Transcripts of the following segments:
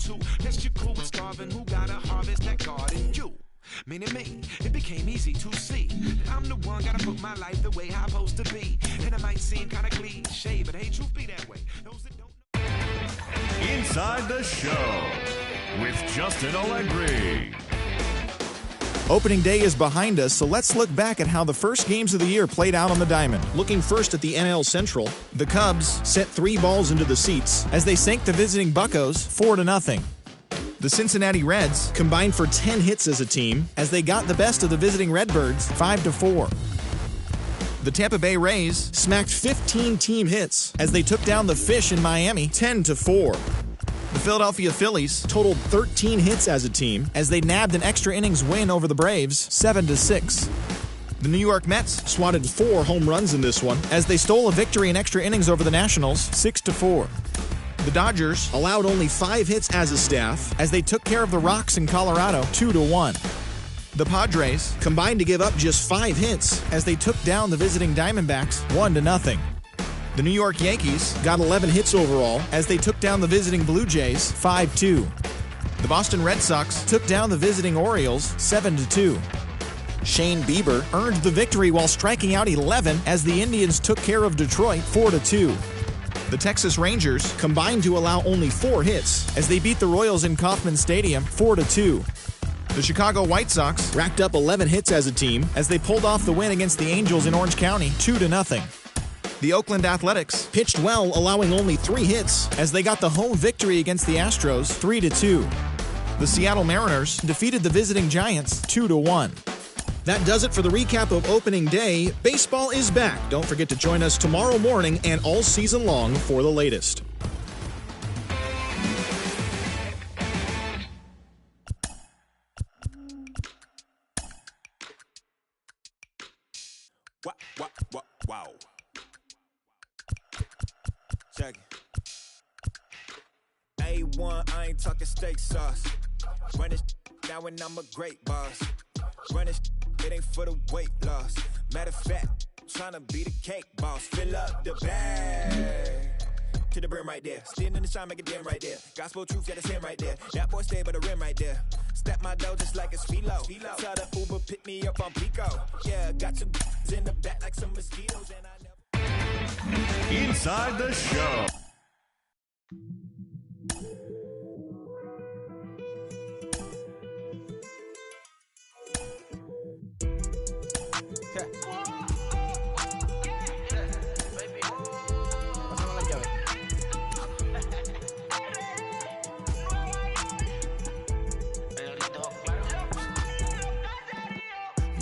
to. Unless you're cool with starving, who gotta harvest that garden? You. Meaning me, it became easy to see that I'm the one, gotta put my life the way I'm supposed to be. And it might seem kinda cliche, but hey, truth be that way. Those that don't know. Inside the Show with Justin Allegri. Opening day is behind us, so let's look back at how the first games of the year played out on the diamond. Looking first at the NL Central, the Cubs sent 3 balls into the seats as they sank the visiting Buccos 4-0. The Cincinnati Reds combined for 10 hits as a team as they got the best of the visiting Redbirds 5-4. The Tampa Bay Rays smacked 15 team hits as they took down the Fish in Miami 10-4. The Philadelphia Phillies totaled 13 hits as a team as they nabbed an extra innings win over the Braves 7-6. The New York Mets swatted 4 home runs in this one as they stole a victory in extra innings over the Nationals 6-4. The Dodgers allowed only 5 hits as a staff as they took care of the Rocks in Colorado 2-1. The Padres combined to give up just 5 hits as they took down the visiting Diamondbacks 1-0. The New York Yankees got 11 hits overall as they took down the visiting Blue Jays 5-2. The Boston Red Sox took down the visiting Orioles 7-2. Shane Bieber earned the victory while striking out 11 as the Indians took care of Detroit 4-2. The Texas Rangers combined to allow only 4 hits as they beat the Royals in Kauffman Stadium 4-2. The Chicago White Sox racked up 11 hits as a team as they pulled off the win against the Angels in Orange County 2-0. The Oakland Athletics pitched well, allowing only 3 hits as they got the home victory against the Astros 3-2. The Seattle Mariners defeated the visiting Giants 2-1. That does it for the recap of opening day. Baseball is back. Don't forget to join us tomorrow morning and all season long for the latest. Wow. Check it. A1, I ain't talking steak sauce. Run this now and I'm a great boss. Run this, it ain't for the weight loss. Matter of fact, tryna be the cake boss. Fill up the bag to the brim right there. Standing in the shine, make it dim right there. Gospel truth, got his hand right there. That boy stay by the rim right there. Step my dough just like it's philo. Tell the Uber pick me up on Pico. Yeah, got some in the back like some mosquitoes, and I never. Inside the Show.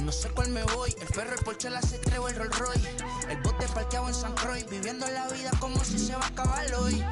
No sé cuál me voy, el ferro, el Porsche, la C3 o el Rolls Royce. El bote parqueado en San Croix, viviendo la vida como si se va a acabar hoy.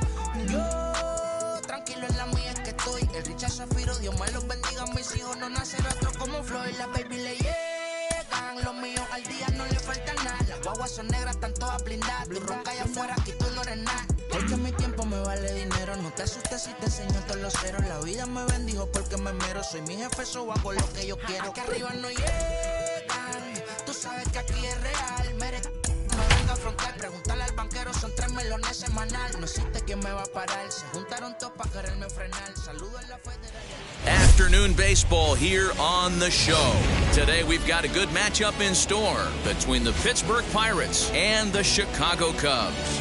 Yo, tranquilo en la mía es que estoy. El Richard Zafiro, Dios me los bendiga, mis hijos no nacen otro como Floyd. Las baby le llegan, los míos al día no le falta nada. Las guaguas son negras, están todas blindadas. Blue ronca allá afuera, aquí tú no eres nada. Porque mi tiempo me vale dinero, no te asustes si te enseño todos los ceros. La vida me bendijo porque me mero, soy mi jefe, so hago lo que yo quiero. Aquí arriba no llegan, tú sabes que aquí es real. Mere, no venga a afrontar, preguntarle al banquero, son 3 melones semanal. No existe quien me va a parar, se juntaron todos para quererme frenar. Saludos en la federal. Afternoon baseball here on the show. Today we've got a good matchup in store between the Pittsburgh Pirates and the Chicago Cubs.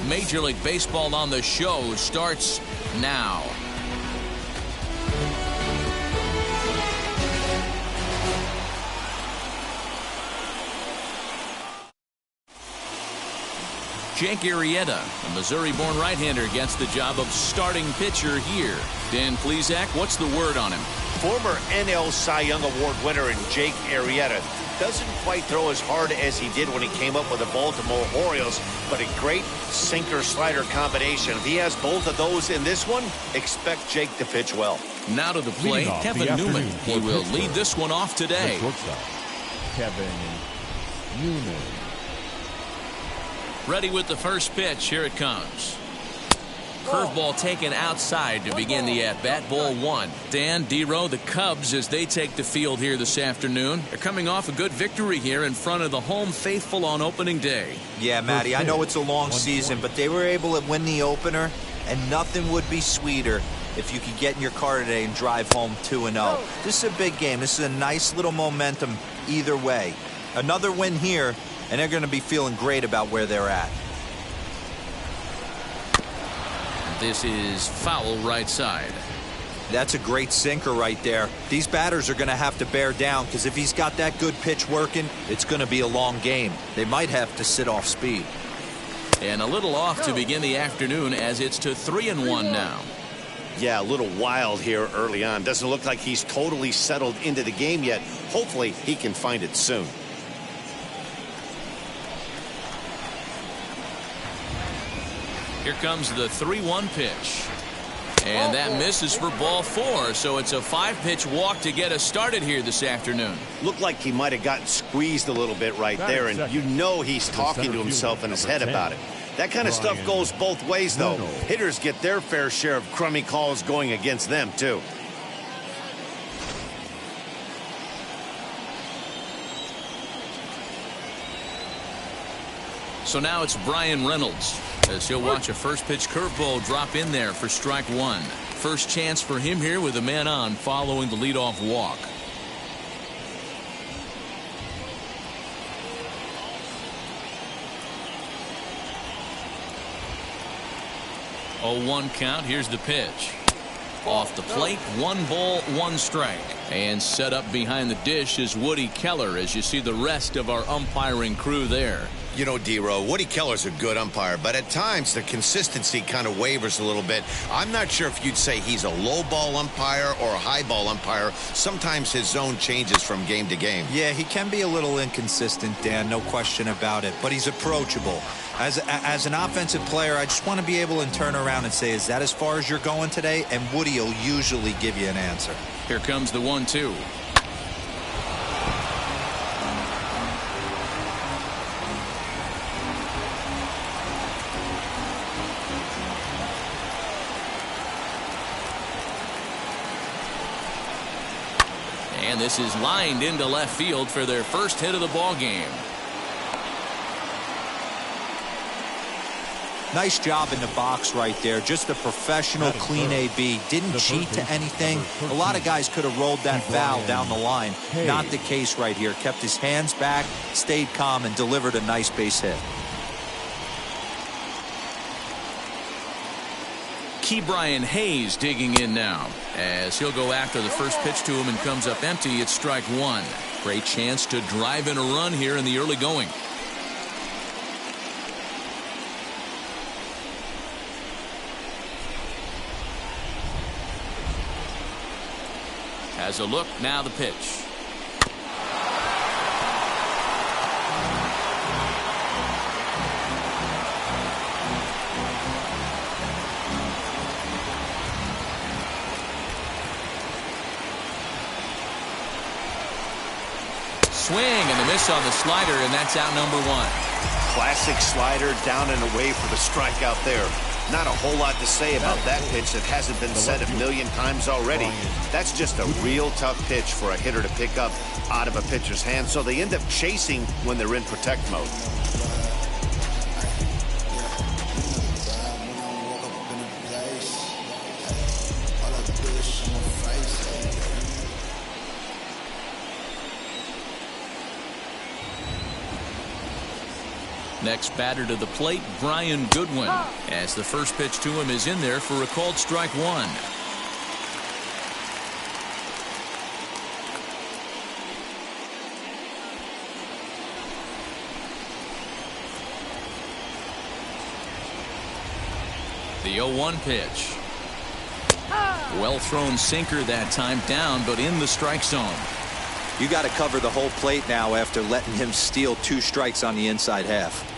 Major League Baseball on the show starts now. Jake Arrieta, a Missouri-born right-hander, gets the job of starting pitcher here. Dan Plesac, what's the word on him? Former NL Cy Young Award winner in Jake Arrieta doesn't quite throw as hard as he did when he came up with the Baltimore Orioles, but a great sinker-slider combination. If he has both of those in this one, expect Jake to pitch well. Now to the plate, Kevin Newman. He will lead this one off today. Kevin Newman. Ready with the first pitch. Here it comes. Curveball taken outside to begin the at-bat. Ball one. Dan, D-Row, the Cubs, as they take the field here this afternoon. They're coming off a good victory here in front of the home faithful on opening day. Yeah, Matty, I know it's a long season, but they were able to win the opener, and nothing would be sweeter if you could get in your car today and drive home 2-0. This is a big game. This is a nice little momentum either way. Another win here, and they're going to be feeling great about where they're at. This is foul right side. That's a great sinker right there. These batters are going to have to bear down, because if he's got that good pitch working, it's going to be a long game. They might have to sit off speed. And a little off to begin the afternoon, as it's to 3-1 now. Yeah, a little wild here early on. Doesn't look like he's totally settled into the game yet. Hopefully he can find it soon. Here comes the 3-1 pitch. And that misses for ball four, so it's a 5-pitch walk to get us started here this afternoon. Looked like he might have gotten squeezed a little bit right there, and you know he's talking to himself in his head about it. That kind of stuff goes both ways, though. Hitters get their fair share of crummy calls going against them, too. So now it's Brian Reynolds, as he'll watch a first pitch curveball drop in there for strike one. First chance for him here with a man on following the leadoff walk. Oh, 1 count. Here's the pitch. Off the plate, 1 ball, 1 strike. And set up behind the dish is Woody Keller, as you see the rest of our umpiring crew there. You know, D-Row, Woody Keller's a good umpire, but at times the consistency kind of wavers a little bit. I'm not sure if you'd say he's a low ball umpire or a high ball umpire. Sometimes his zone changes from game to game. Yeah, he can be a little inconsistent, Dan, no question about it, but he's approachable. As an offensive player, I just want to be able to turn around and say, is that as far as you're going today? And Woody will usually give you an answer. Here comes the 1-2. And this is lined into left field for their first hit of the ball game. Nice job in the box right there. Just a professional, clean AB. Didn't cheat to anything. A lot of guys could have rolled that foul down the line. Not the case right here. Kept his hands back, stayed calm, and delivered a nice base hit. Brian Hayes digging in now, as he'll go after the first pitch to him and comes up empty. It's strike one. Great chance to drive in a run here in the early going. Has a look, now the pitch. Swing and a miss on the slider, and that's out number one. Classic slider down and away for the strikeout there. Not a whole lot to say about that pitch that hasn't been said a million times already. That's just a real tough pitch for a hitter to pick up out of a pitcher's hand, so they end up chasing when they're in protect mode. Next batter to the plate, Brian Goodwin, as the first pitch to him is in there for a called strike one. The 0-1 pitch. Well thrown sinker that time, down but in the strike zone. You got to cover the whole plate now after letting him steal 2 strikes on the inside half.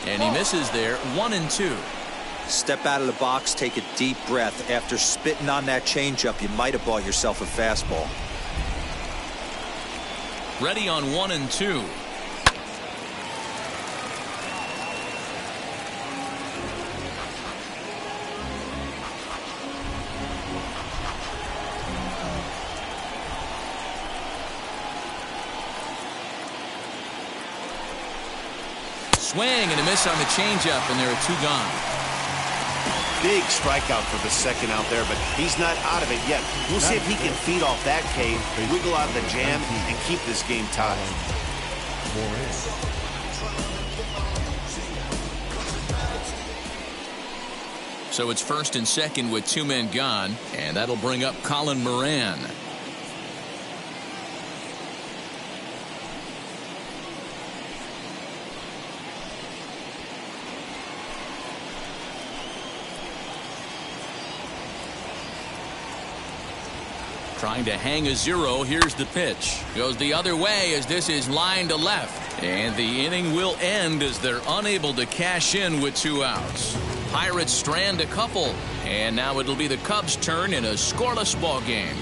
And he misses there, 1-2. Step out of the box, take a deep breath. After spitting on that changeup, you might have bought yourself a fastball. Ready on 1-2. swing and a miss on the changeup, and there are 2 gone. Big strikeout for the second out there, but he's not out of it yet. We'll see if he can feed off that K, wiggle out of the jam, and keep this game tied. So it's first and second with 2 men gone, and that'll bring up Colin Moran. Trying to hang a 0. Here's the pitch. Goes the other way as this is lined to left. And the inning will end as they're unable to cash in with 2 outs. Pirates strand a couple. And now it'll be the Cubs' turn in a scoreless ball game.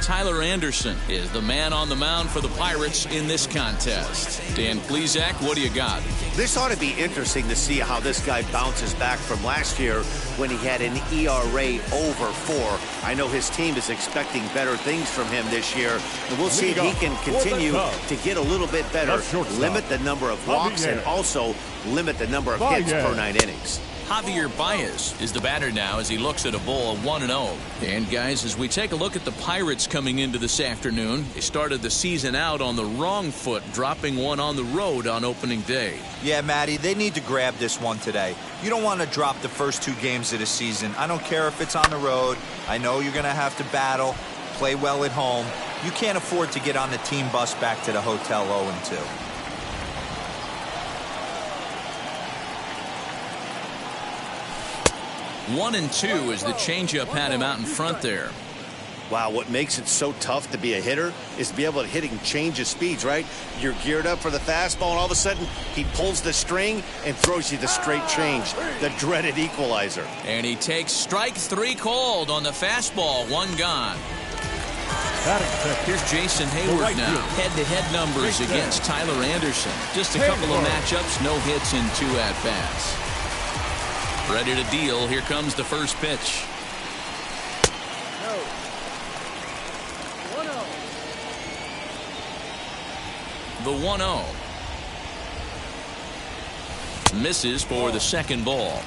Tyler Anderson is the man on the mound for the Pirates in this contest. Dan Plesac, what do you got? This ought to be interesting to see how this guy bounces back from last year when he had an ERA over 4. I know his team is expecting better things from him this year, and we'll see if he can continue to get a little bit better, limit the number of walks, and also limit the number of hits per 9 innings. Javier Baez is the batter now as he looks at a ball of 1-0. And guys, as we take a look at the Pirates coming into this afternoon, they started the season out on the wrong foot, dropping one on the road on opening day. Yeah, Matty, they need to grab this one today. You don't want to drop the first 2 games of the season. I don't care if it's on the road. I know you're going to have to battle, play well at home. You can't afford to get on the team bus back to the hotel 0-2. 1-2 as the changeup had him out in front there. Wow, what makes it so tough to be a hitter is to be able to hitting change of speeds, right? You're geared up for the fastball, and all of a sudden, he pulls the string and throws you the straight change, the dreaded equalizer. And he takes strike 3 called on the fastball, 1 gone. Here's Jason Hayward now. Head-to-head numbers against Tyler Anderson. Just a couple of matchups, no hits in 2 at-bats. Ready to deal. Here comes the first pitch. The 1-0. Misses for the second ball.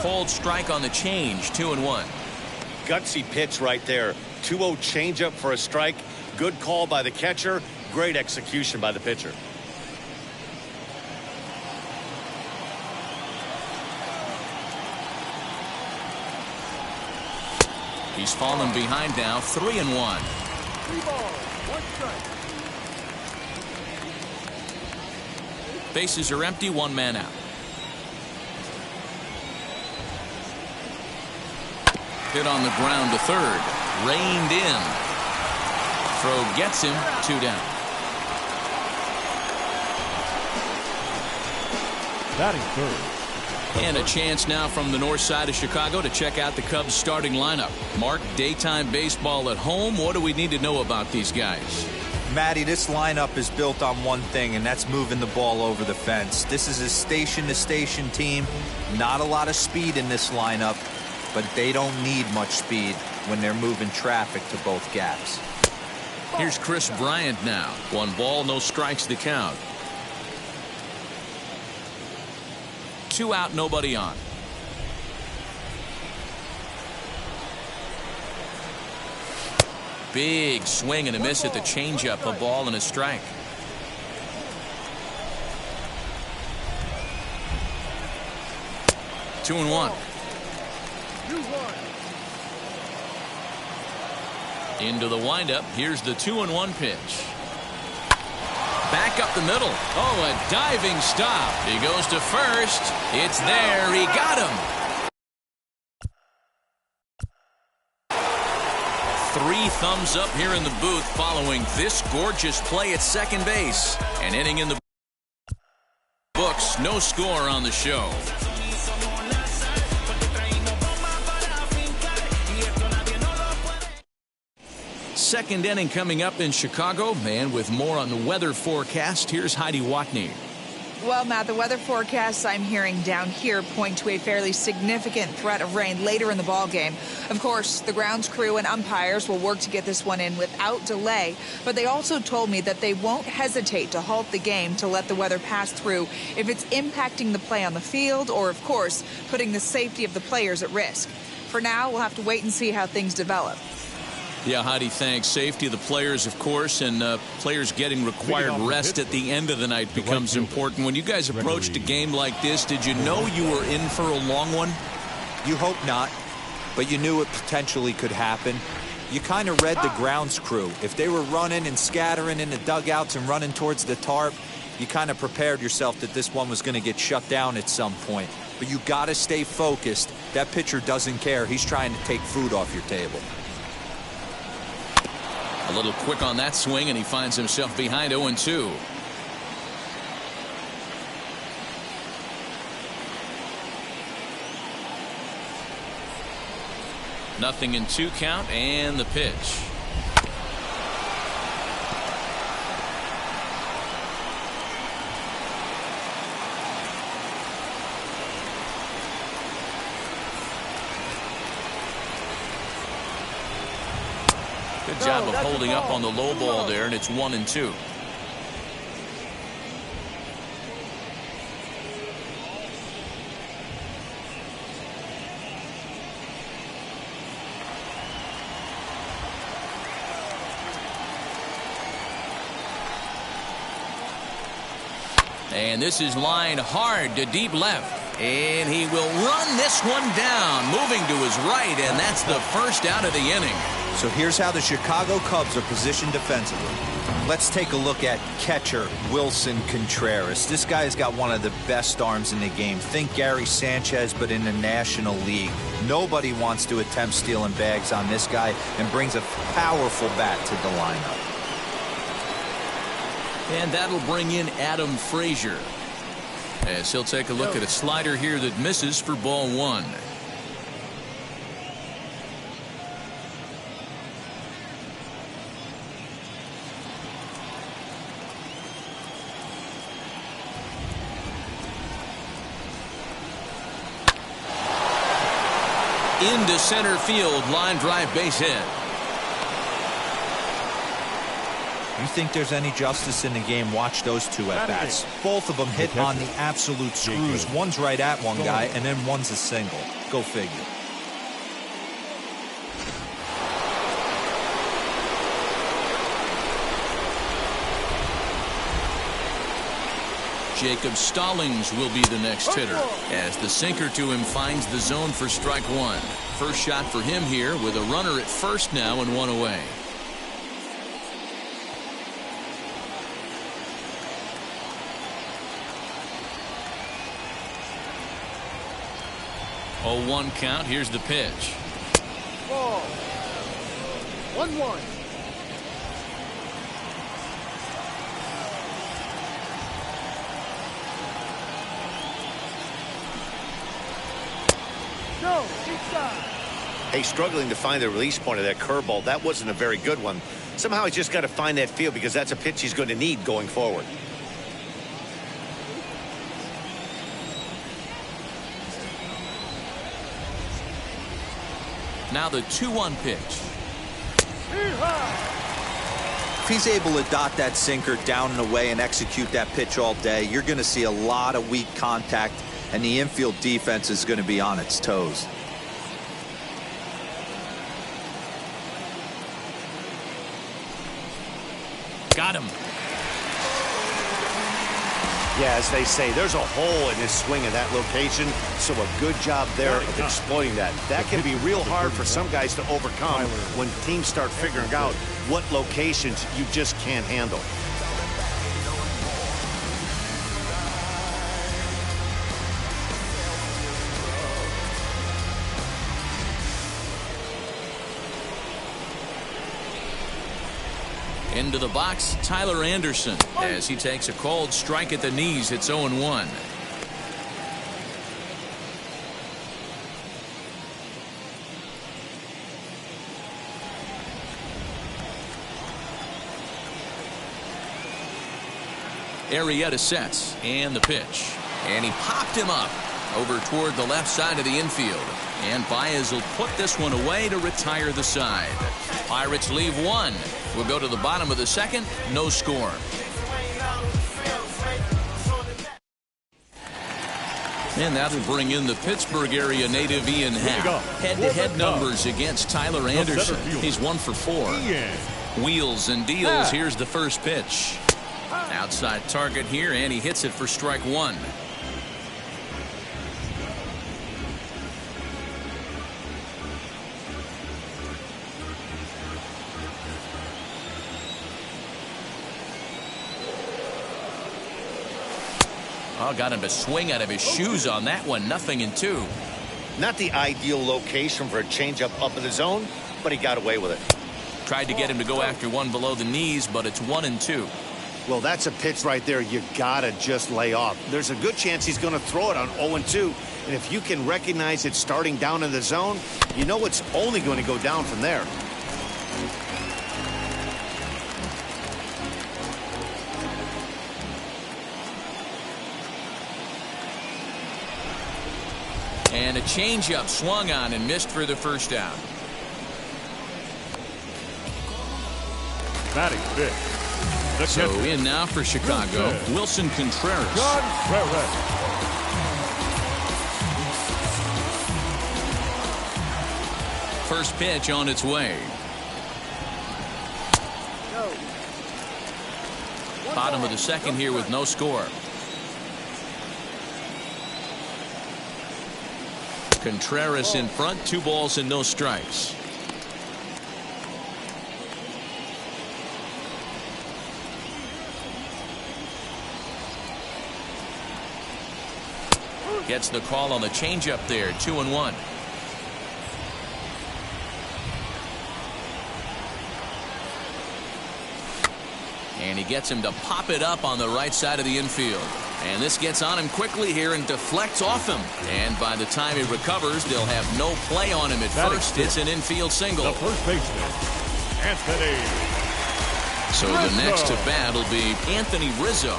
Called strike on the change, 2-1. Gutsy pitch right there. 2-0 changeup for a strike. Good call by the catcher. Great execution by the pitcher. He's fallen behind now, 3-1. 3 balls, 1 strike. Bases are empty, 1 man out. Hit on the ground to third. Reined in. Throw gets him, 2 down. Batting third. And a chance now from the north side of Chicago to check out the Cubs starting lineup. Mark, daytime baseball at home. What do we need to know about these guys? Matty, this lineup is built on one thing, and that's moving the ball over the fence. This is a station-to-station team. Not a lot of speed in this lineup, but they don't need much speed when they're moving traffic to both gaps. Here's Chris Bryant now. 1 ball, no strikes the count. 2 out, nobody on. Big swing and a miss at the changeup, a ball and a strike. Two and one. Into the windup. Here's the 2-1 pitch. Back up the middle. Oh, a diving stop. He goes to first. It's there. He got him. 3 thumbs up here in the booth following this gorgeous play at second base. An inning in the books. No score on the show. second inning coming up in Chicago. And with more on the weather forecast, here's Heidi Watney. Well, Matt, the weather forecasts I'm hearing down here point to a fairly significant threat of rain later in the ball game. Of course, the grounds crew and umpires will work to get this one in without delay, but they also told me that they won't hesitate to halt the game to let the weather pass through if it's impacting the play on the field or, of course, putting the safety of the players at risk. For now, we'll have to wait and see how things develop. Yeah, Heidi, thanks. Safety of the players, of course, and players getting required rest at the end of the night becomes important. When you guys approached a game like this, did you know you were in for a long one? You hope not, but you knew it potentially could happen. You kind of read the grounds crew. If they were running and scattering in the dugouts and running towards the tarp, you kind of prepared yourself that this one was going to get shut down at some point. But you got to stay focused. That pitcher doesn't care. He's trying to take food off your table. A little quick on that swing, and he finds himself behind 0-2. Nothing in 2 count, and the pitch. Good job of holding up on the low ball there, and it's 1-2. And this is lined hard to deep left. And he will run this one down, moving to his right, and that's the first out of the inning. So here's how the Chicago Cubs are positioned defensively. Let's take a look at catcher Wilson Contreras. This guy's got one of the best arms in the game. Think Gary Sanchez, but in the National League. Nobody wants to attempt stealing bags on this guy, and brings a powerful bat to the lineup. And that'll bring in Adam Frazier, as he'll take a look at a slider here that misses for ball 1. Into center field, line drive, base hit. You think there's any justice in the game? Watch those two at-bats. Both of them hit on the absolute screws. One's right at one guy, and then one's a single. Go figure. Jacob Stallings will be the next hitter, as the sinker to him finds the zone for strike 1. First shot for him here, with a runner at first now and 1 away. Oh, 1 count. Here's the pitch. Ball. 1-1. No, inside. Hey, struggling to find the release point of that curveball. That wasn't a very good one. Somehow he's just got to find that feel, because that's a pitch he's going to need going forward. Now the 2-1 pitch. If he's able to dot that sinker down and away and execute that pitch all day, you're going to see a lot of weak contact, and the infield defense is going to be on its toes. Got him. Yeah, as they say, there's a hole in his swing in that location, so a good job there of exploiting that. That can be real hard for some guys to overcome when teams start figuring out what locations you just can't handle. Into the box, Tyler Anderson, as he takes a called strike at the knees. It's 0-1. Arrieta sets, and the pitch. And he popped him up over toward the left side of the infield. And Baez will put this one away to retire the side. Pirates leave one. We'll go to the bottom of the second. No score. And that'll bring in the Pittsburgh area native Ian Happ. Head-to-head numbers against Tyler Anderson. He's 1 for 4. Wheels and deals. Here's the first pitch. Outside target here, and he hits it for strike 1. Oh, got him to swing out of his shoes on that one. 0-2. Not the ideal location for a changeup up in the zone, but he got away with it. Tried to get him to go after one below the knees, but it's 1-2. Well, that's a pitch right there you gotta just lay off. There's a good chance he's going to throw it on 0-2. And if you can recognize it starting down in the zone, you know it's only going to go down from there. And a changeup swung on and missed for the first down. Batting fifth. So in now for Chicago, Wilson Contreras. First pitch on its way. Bottom of the second here with no score. Contreras in front, 2 balls and no strikes. Gets the call on the changeup there, 2-1. And he gets him to pop it up on the right side of the infield. And this gets on him quickly here and deflects off him. And by the time he recovers, they'll have no play on him at first. It's an infield single. The first baseman, Anthony So the next to bat will be Anthony Rizzo.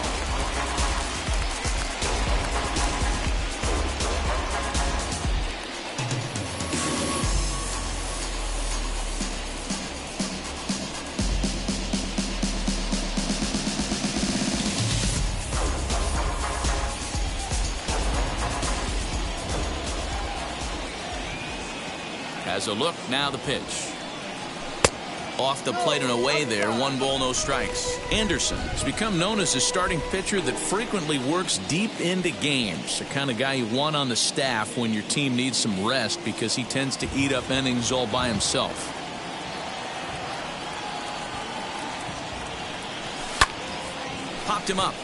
Has a look, now the pitch. Off the plate and away there, 1 ball, no strikes. Anderson has become known as a starting pitcher that frequently works deep into games. The kind of guy you want on the staff when your team needs some rest because he tends to eat up innings all by himself. Popped him up.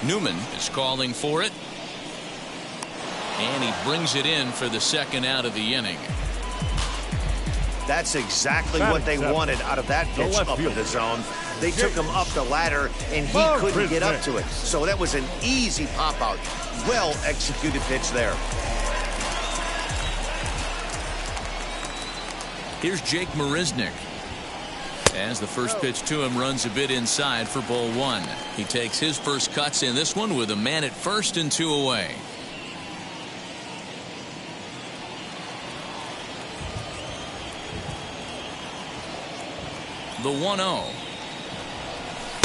Newman is calling for it. And he brings it in for the second out of the inning. That's exactly what they wanted out of that pitch up in the zone. They took him up the ladder, and he couldn't get up to it. So that was an easy pop-out. Well-executed pitch there. Here's Jake Marisnick. As the first pitch to him runs a bit inside for ball 1. He takes his first cuts in this one with a man at first and 2 away. The 1-0.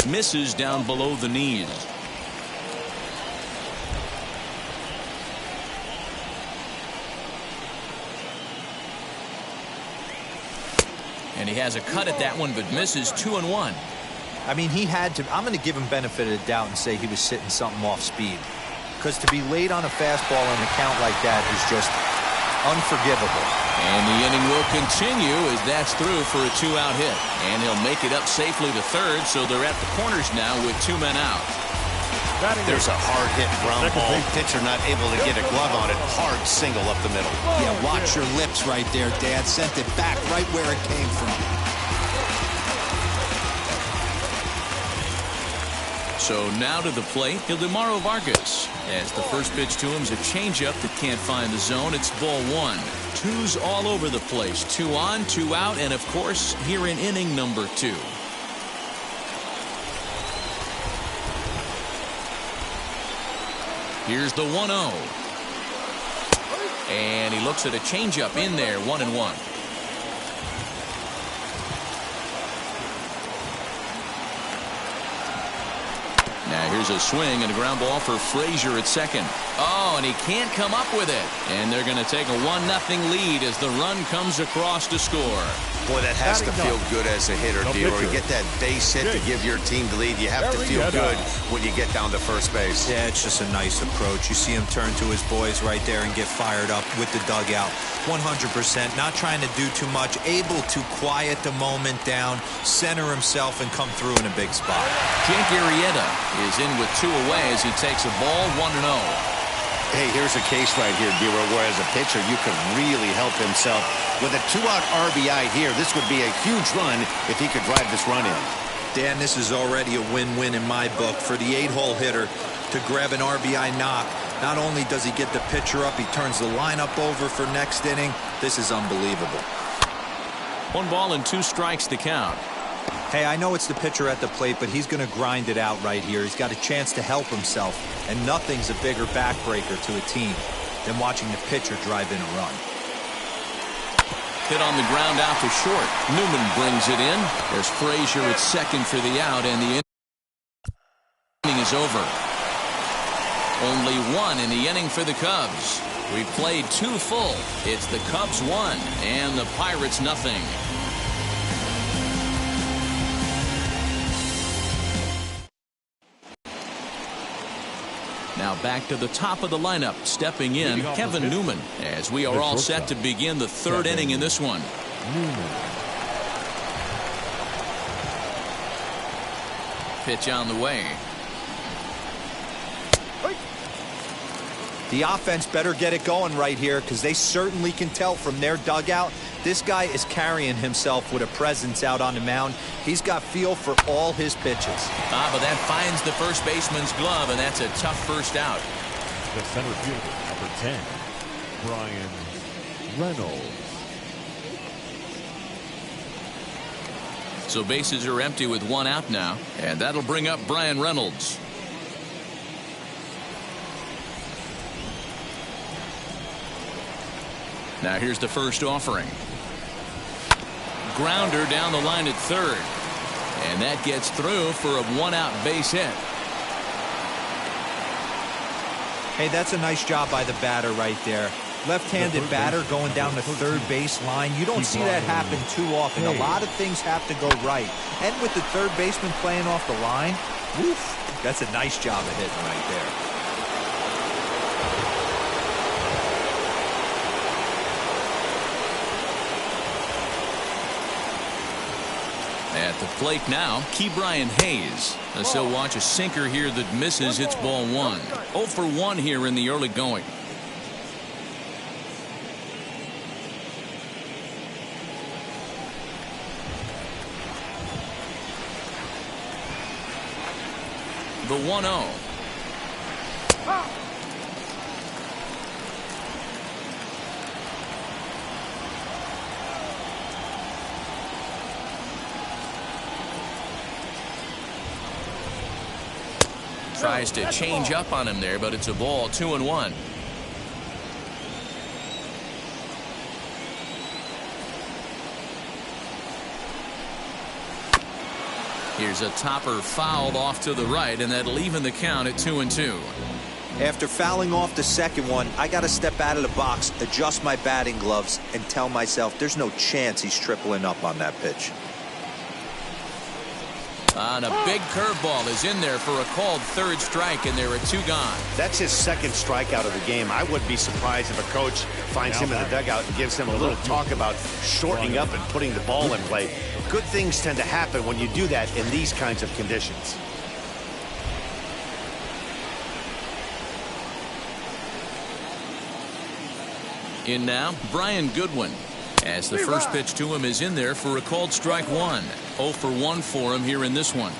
Misses down below the knees. And he has a cut at that one, but misses 2-1. I mean, he had to. I'm going to give him benefit of the doubt and say he was sitting something off speed. Because to be late on a fastball in a count like that is just unforgivable. And the inning will continue as that's through for a 2-out hit. And he'll make it up safely to third, so they're at the corners now with 2 men out. There's a hard hit ground ball. Pitcher not able to get a glove on it. Hard single up the middle. Yeah, watch your lips right there, Dad. Sent it back right where it came from. So now to the plate, Ildemaro Vargas. As the first pitch to him is a changeup that can't find the zone. It's ball 1. 2s all over the place. 2 on, 2 out, and of course, here in inning number 2. Here's the 1-0. And he looks at a changeup in there, 1-1. Now here's a swing and a ground ball for Frazier at second. Oh, and he can't come up with it. And they're going to take a 1-0 lead as the run comes across to score. Boy, that has to feel good as a hitter, D-Roy. You get that base hit to give your team the lead. You have to feel good when you get down to first base. Yeah, it's just a nice approach. You see him turn to his boys right there and get fired up with the dugout. 100%, not trying to do too much, able to quiet the moment down, center himself, and come through in a big spot. Jake Arrieta is in with 2 away as he takes a ball, 1-0. Hey, here's a case right here, D-Roy, where as a pitcher, you can really help himself. With a 2-out RBI here, this would be a huge run if he could drive this run in. Dan, this is already a win-win in my book for the 8-hole hitter to grab an RBI knock. Not only does he get the pitcher up, he turns the lineup over for next inning. This is unbelievable. 1 ball and 2 strikes to count. Hey, I know it's the pitcher at the plate, but he's going to grind it out right here. He's got a chance to help himself, and nothing's a bigger backbreaker to a team than watching the pitcher drive in a run. Hit on the ground out to short. Newman brings it in. There's Frazier at second for the out, and the inning is over. Only 1 in the inning for the Cubs. We played 2 full. It's the Cubs 1 and the Pirates nothing. Now back to the top of the lineup, stepping in Kevin Newman, as we are all set to begin the 3rd inning in this one. Pitch on the way. The offense better get it going right here, because they certainly can tell from their dugout this guy is carrying himself with a presence out on the mound. He's got feel for all his pitches. But that finds the first baseman's glove, and that's a tough first out. The center fielder, number 10, Brian Reynolds. So bases are empty with 1 out now, and that'll bring up Brian Reynolds. Now here's the first offering. Grounder down the line at third. And that gets through for a 1-out base hit. Hey, that's a nice job by the batter right there. Left-handed batter going down the third base line. You don't see that happen too often. A lot of things have to go right. And with the third baseman playing off the line, woof, that's a nice job of hitting right there. At the plate now, Ke'Bryan Hayes. So watch a sinker here that misses. It's ball 1. 0 for 1 here in the early going. The 1-0. Tries to change up on him there, but it's a ball, 2-1. Here's a topper fouled off to the right, and that'll even the count at 2-2. After fouling off the second one, I got to step out of the box, adjust my batting gloves, and tell myself there's no chance he's tripling up on that pitch. And a big curveball is in there for a called 3rd strike, and there are 2 gone. That's his 2nd strikeout of the game. I wouldn't be surprised if a coach finds him in the dugout and gives him a little talk about shortening up and putting the ball in play. Good things tend to happen when you do that in these kinds of conditions. In now, Brian Goodwin. As the first pitch to him is in there for a called strike 1. 0 for 1 for him here in this one.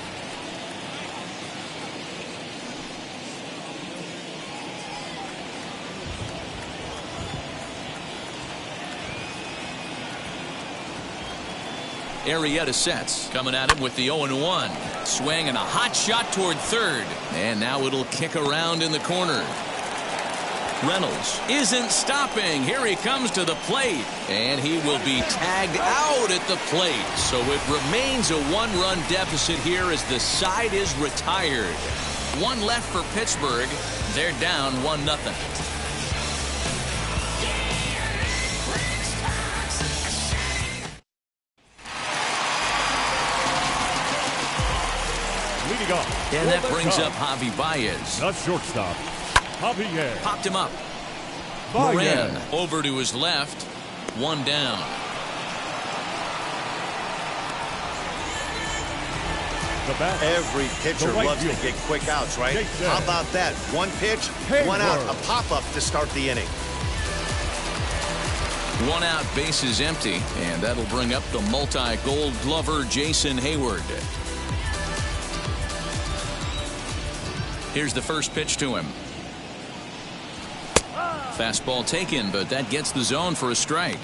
Arrieta sets. Coming at him with the 0-1. Swing and a hot shot toward third. And now it'll kick around in the corner. Reynolds isn't stopping. Here he comes to the plate, and he will be tagged out at the plate. So it remains a one-run deficit here as the side is retired. One left for Pittsburgh. They're down 1-0. Leading off. And that brings up Javi Baez. The shortstop, Javier. Popped him up. Baez. Moran over to his left. One down. Every pitcher loves to get quick outs, right? How about that? One pitch, one out, a pop-up to start the inning. One out, bases empty, and that'll bring up the multi-gold glover Jason Hayward. Here's the first pitch to him. Fastball taken, but that gets the zone for a strike.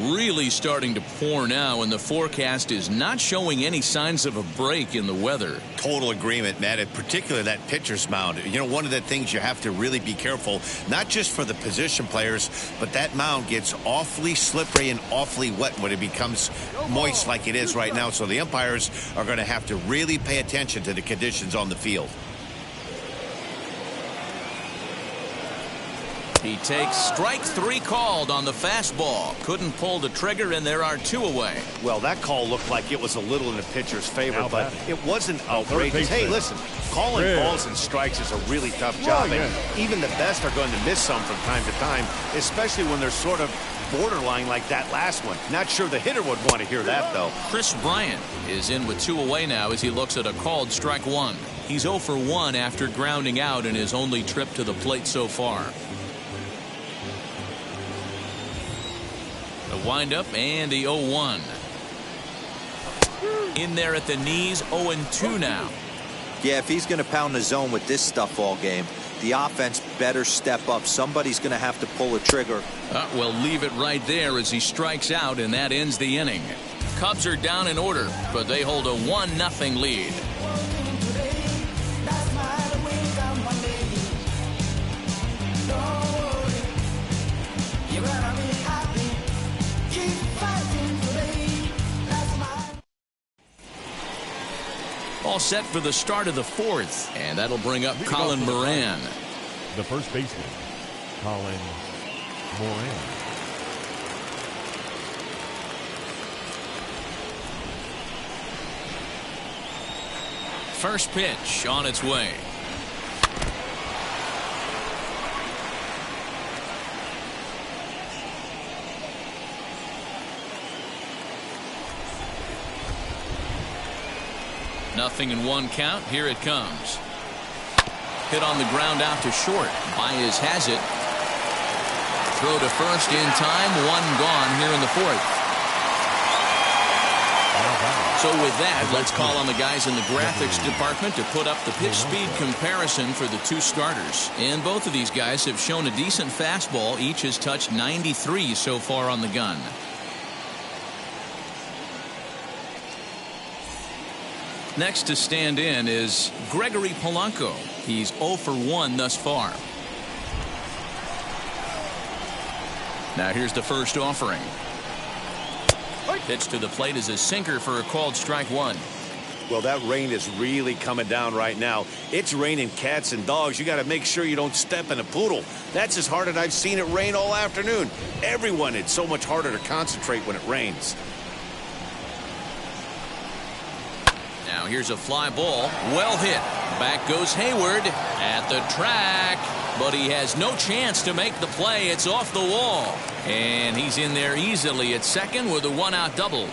Really starting to pour now, and the forecast is not showing any signs of a break in the weather. Total agreement, Matt, in particular that pitcher's mound. You know, one of the things you have to really be careful, not just for the position players, but that mound gets awfully slippery and awfully wet when it becomes moist like it is right now. So the umpires are going to have to really pay attention to the conditions on the field. He takes strike 3 called on the fastball. Couldn't pull the trigger, and there are 2 away. Well, that call looked like it was a little in the pitcher's favor, but it wasn't outrageous. Hey, listen, calling balls and strikes is a really tough job, and even the best are going to miss some from time to time, especially when they're sort of borderline like that last one. Not sure the hitter would want to hear that, though. Chris Bryant is in with 2 away now as he looks at a called strike 1. He's 0 for 1 after grounding out in his only trip to the plate so far. The windup and the 0-1. In there at the knees, 0-2 now. Yeah, if he's going to pound the zone with this stuff all game, the offense better step up. Somebody's going to have to pull a trigger. Well, leave it right there as he strikes out, and that ends the inning. Cubs are down in order, but they hold a 1-0 lead. All set for the start of the 4th, and that'll bring up Colin Moran. The first baseman, Colin Moran. First pitch on its way. Nothing in 1 count. Here it comes. Hit on the ground out to short. Baez has it. Throw to first in time. 1 gone here in the 4th. So with that, let's call on the guys in the graphics department to put up the pitch speed comparison for the 2 starters. And both of these guys have shown a decent fastball. Each has touched 93 so far on the gun. Next to stand in is Gregory Polanco. He's 0 for 1 thus far. Now here's the first offering. Pitch to the plate is a sinker for a called strike 1. Well, that rain is really coming down right now. It's raining cats and dogs. You got to make sure you don't step in a poodle. That's as hard as I've seen it rain all afternoon. Everyone, it's so much harder to concentrate when it rains. Now here's a fly ball. Well hit. Back goes Hayward at the track. But he has no chance to make the play. It's off the wall. And he's in there easily at second with a 1-out double.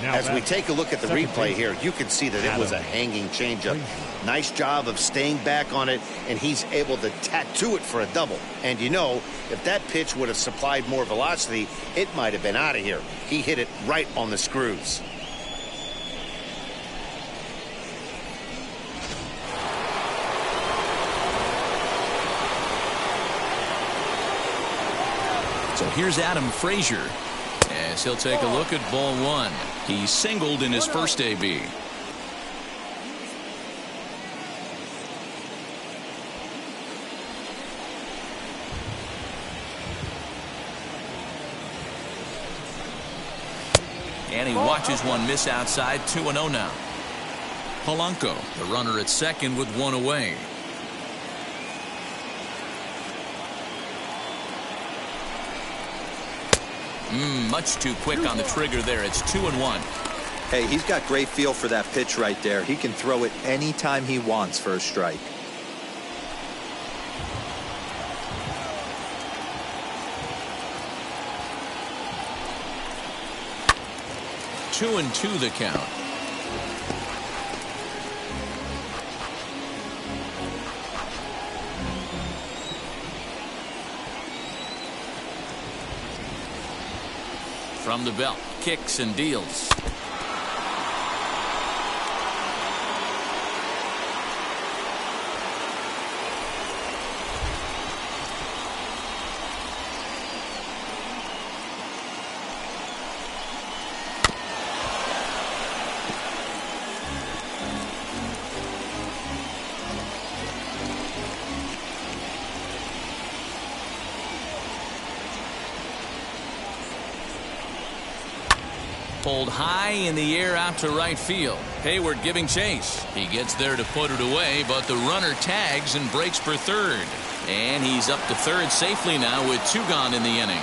As we take a look at the replay here, you can see that it was a hanging changeup. Nice job of staying back on it, and he's able to tattoo it for a double. And you know, if that pitch would have supplied more velocity, it might have been out of here. He hit it right on the screws. So here's Adam Frazier as he'll take a look at ball 1. He singled in his first AB. And he watches one miss outside. 2-0 now. Polanco, the runner at second with one away. Much too quick on the trigger there. It's 2-1. Hey, he's got great feel for that pitch right there. He can throw it anytime he wants for a strike. Two and two the count. From the belt, kicks and deals. Pulled high in the air out to right field. Hayward giving chase. He gets there to put it away, but the runner tags and breaks for third. And he's up to third safely now with two gone in the inning.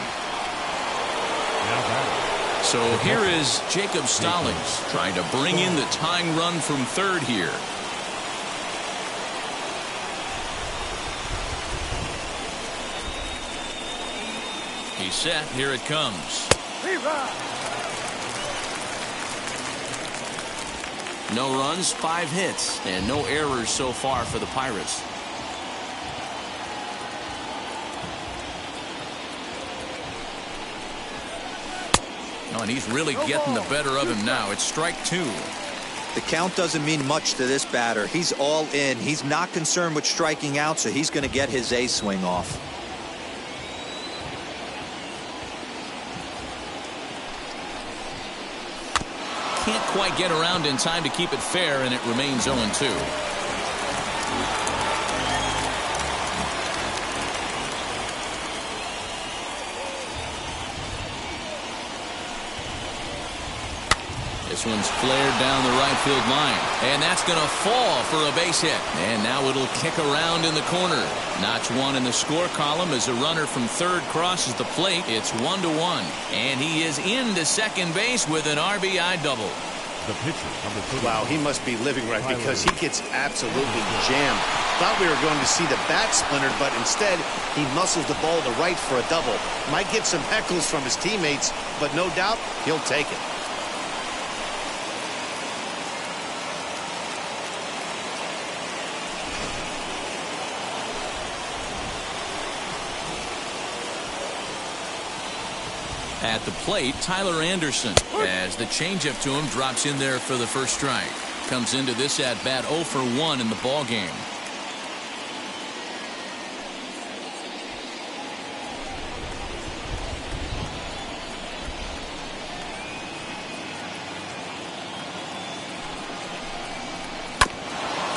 So here is Jacob Stallings trying to bring in the tying run from third here. He's set. Here it comes. No runs, 5 hits, and no errors so far for the Pirates. Oh, and he's really getting the better of him now. It's strike 2. The count doesn't mean much to this batter. He's all in. He's not concerned with striking out, so he's going to get his A swing off. Can't quite get around in time to keep it fair, and it remains 0-2. This one's flared down the right field line, and that's going to fall for a base hit. And now it'll kick around in the corner. Notch 1 in the score column as a runner from third crosses the plate. It's 1-1, and he is into second base with an RBI double. The pitcher, number 2. Wow, he must be living right because he gets absolutely jammed. Thought we were going to see the bat splintered, but instead he muscles the ball to right for a double. Might get some heckles from his teammates, but no doubt he'll take it. At the plate, Tyler Anderson, as the changeup to him drops in there for the first strike. Comes into this at bat 0 for 1 in the ball game.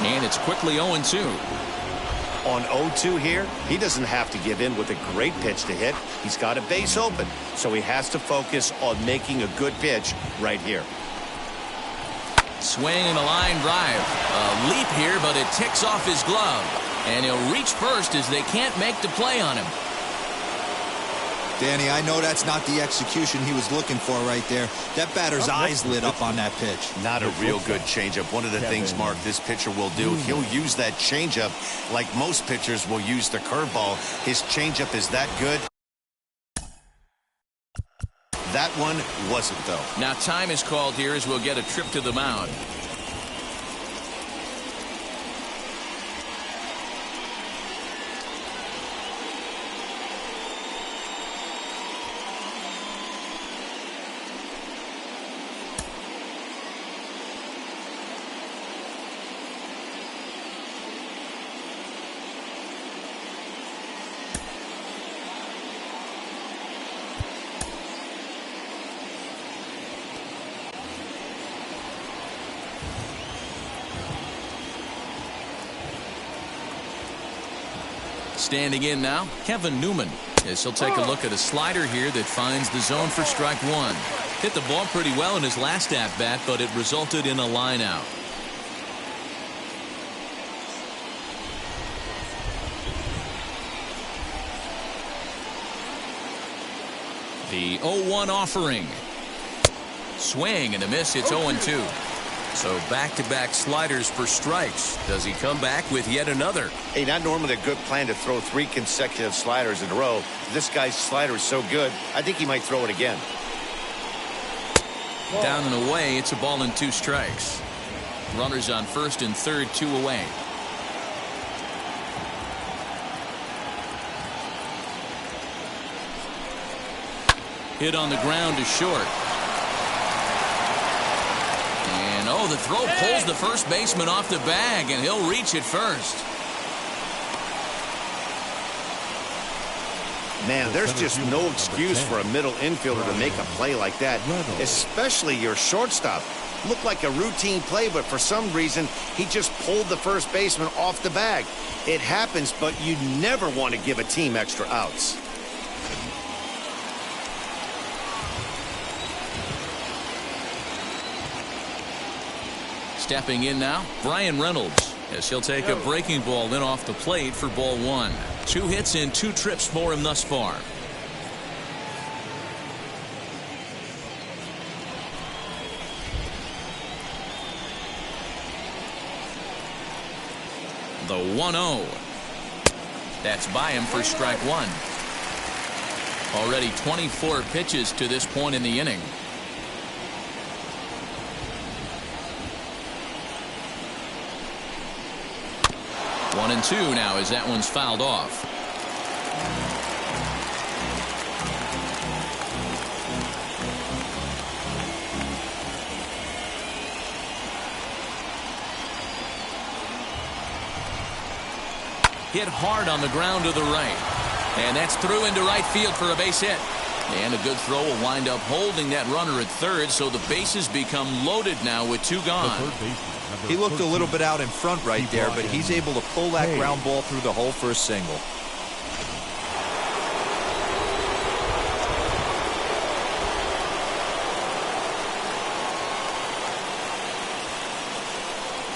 And it's quickly 0-2. On 0-2 here, he doesn't have to give in with a great pitch to hit. He's got a base open, so he has to focus on making a good pitch right here. Swing and a line drive. A leap here, but it ticks off his glove. And he'll reach first as they can't make the play on him. Danny, I know that's not the execution he was looking for right there. That batter's eyes lit up on that pitch. Not a real good changeup. One of the things, Mark, this pitcher will do, he'll use that changeup like most pitchers will use the curveball. His changeup is that good. That one wasn't, though. Now time is called here as we'll get a trip to the mound. Standing in now, Kevin Newman. As he'll take a look at a slider here that finds the zone for strike one. Hit the ball pretty well in his last at-bat, but it resulted in a line out. The 0-1 offering. Swing and a miss. It's 0-2. So back-to-back sliders for strikes. Does he come back with yet another? Hey, not normally a good plan to throw 3 consecutive sliders in a row. This guy's slider is so good, I think he might throw it again. Down and away. It's a ball and 2 strikes. Runners on first and third, 2 away. Hit on the ground to short. And oh, the throw pulls the first baseman off the bag, and he'll reach it first. Man, there's just no excuse for a middle infielder to make a play like that, especially your shortstop. Looked like a routine play, but for some reason, he just pulled the first baseman off the bag. It happens, but you never want to give a team extra outs. Stepping in now, Brian Reynolds, as he'll take a breaking ball in off the plate for ball 1. 2 hits and 2 trips for him thus far. The 1-0. That's by him for strike 1. Already 24 pitches to this point in the inning. 1-2 now as that one's fouled off. Hit hard on the ground to the right. And that's through into right field for a base hit. And a good throw will wind up holding that runner at third, so the bases become loaded now with 2 gone. He looked a little bit out in front right there, but he's able to pull that ground ball through the hole for a single.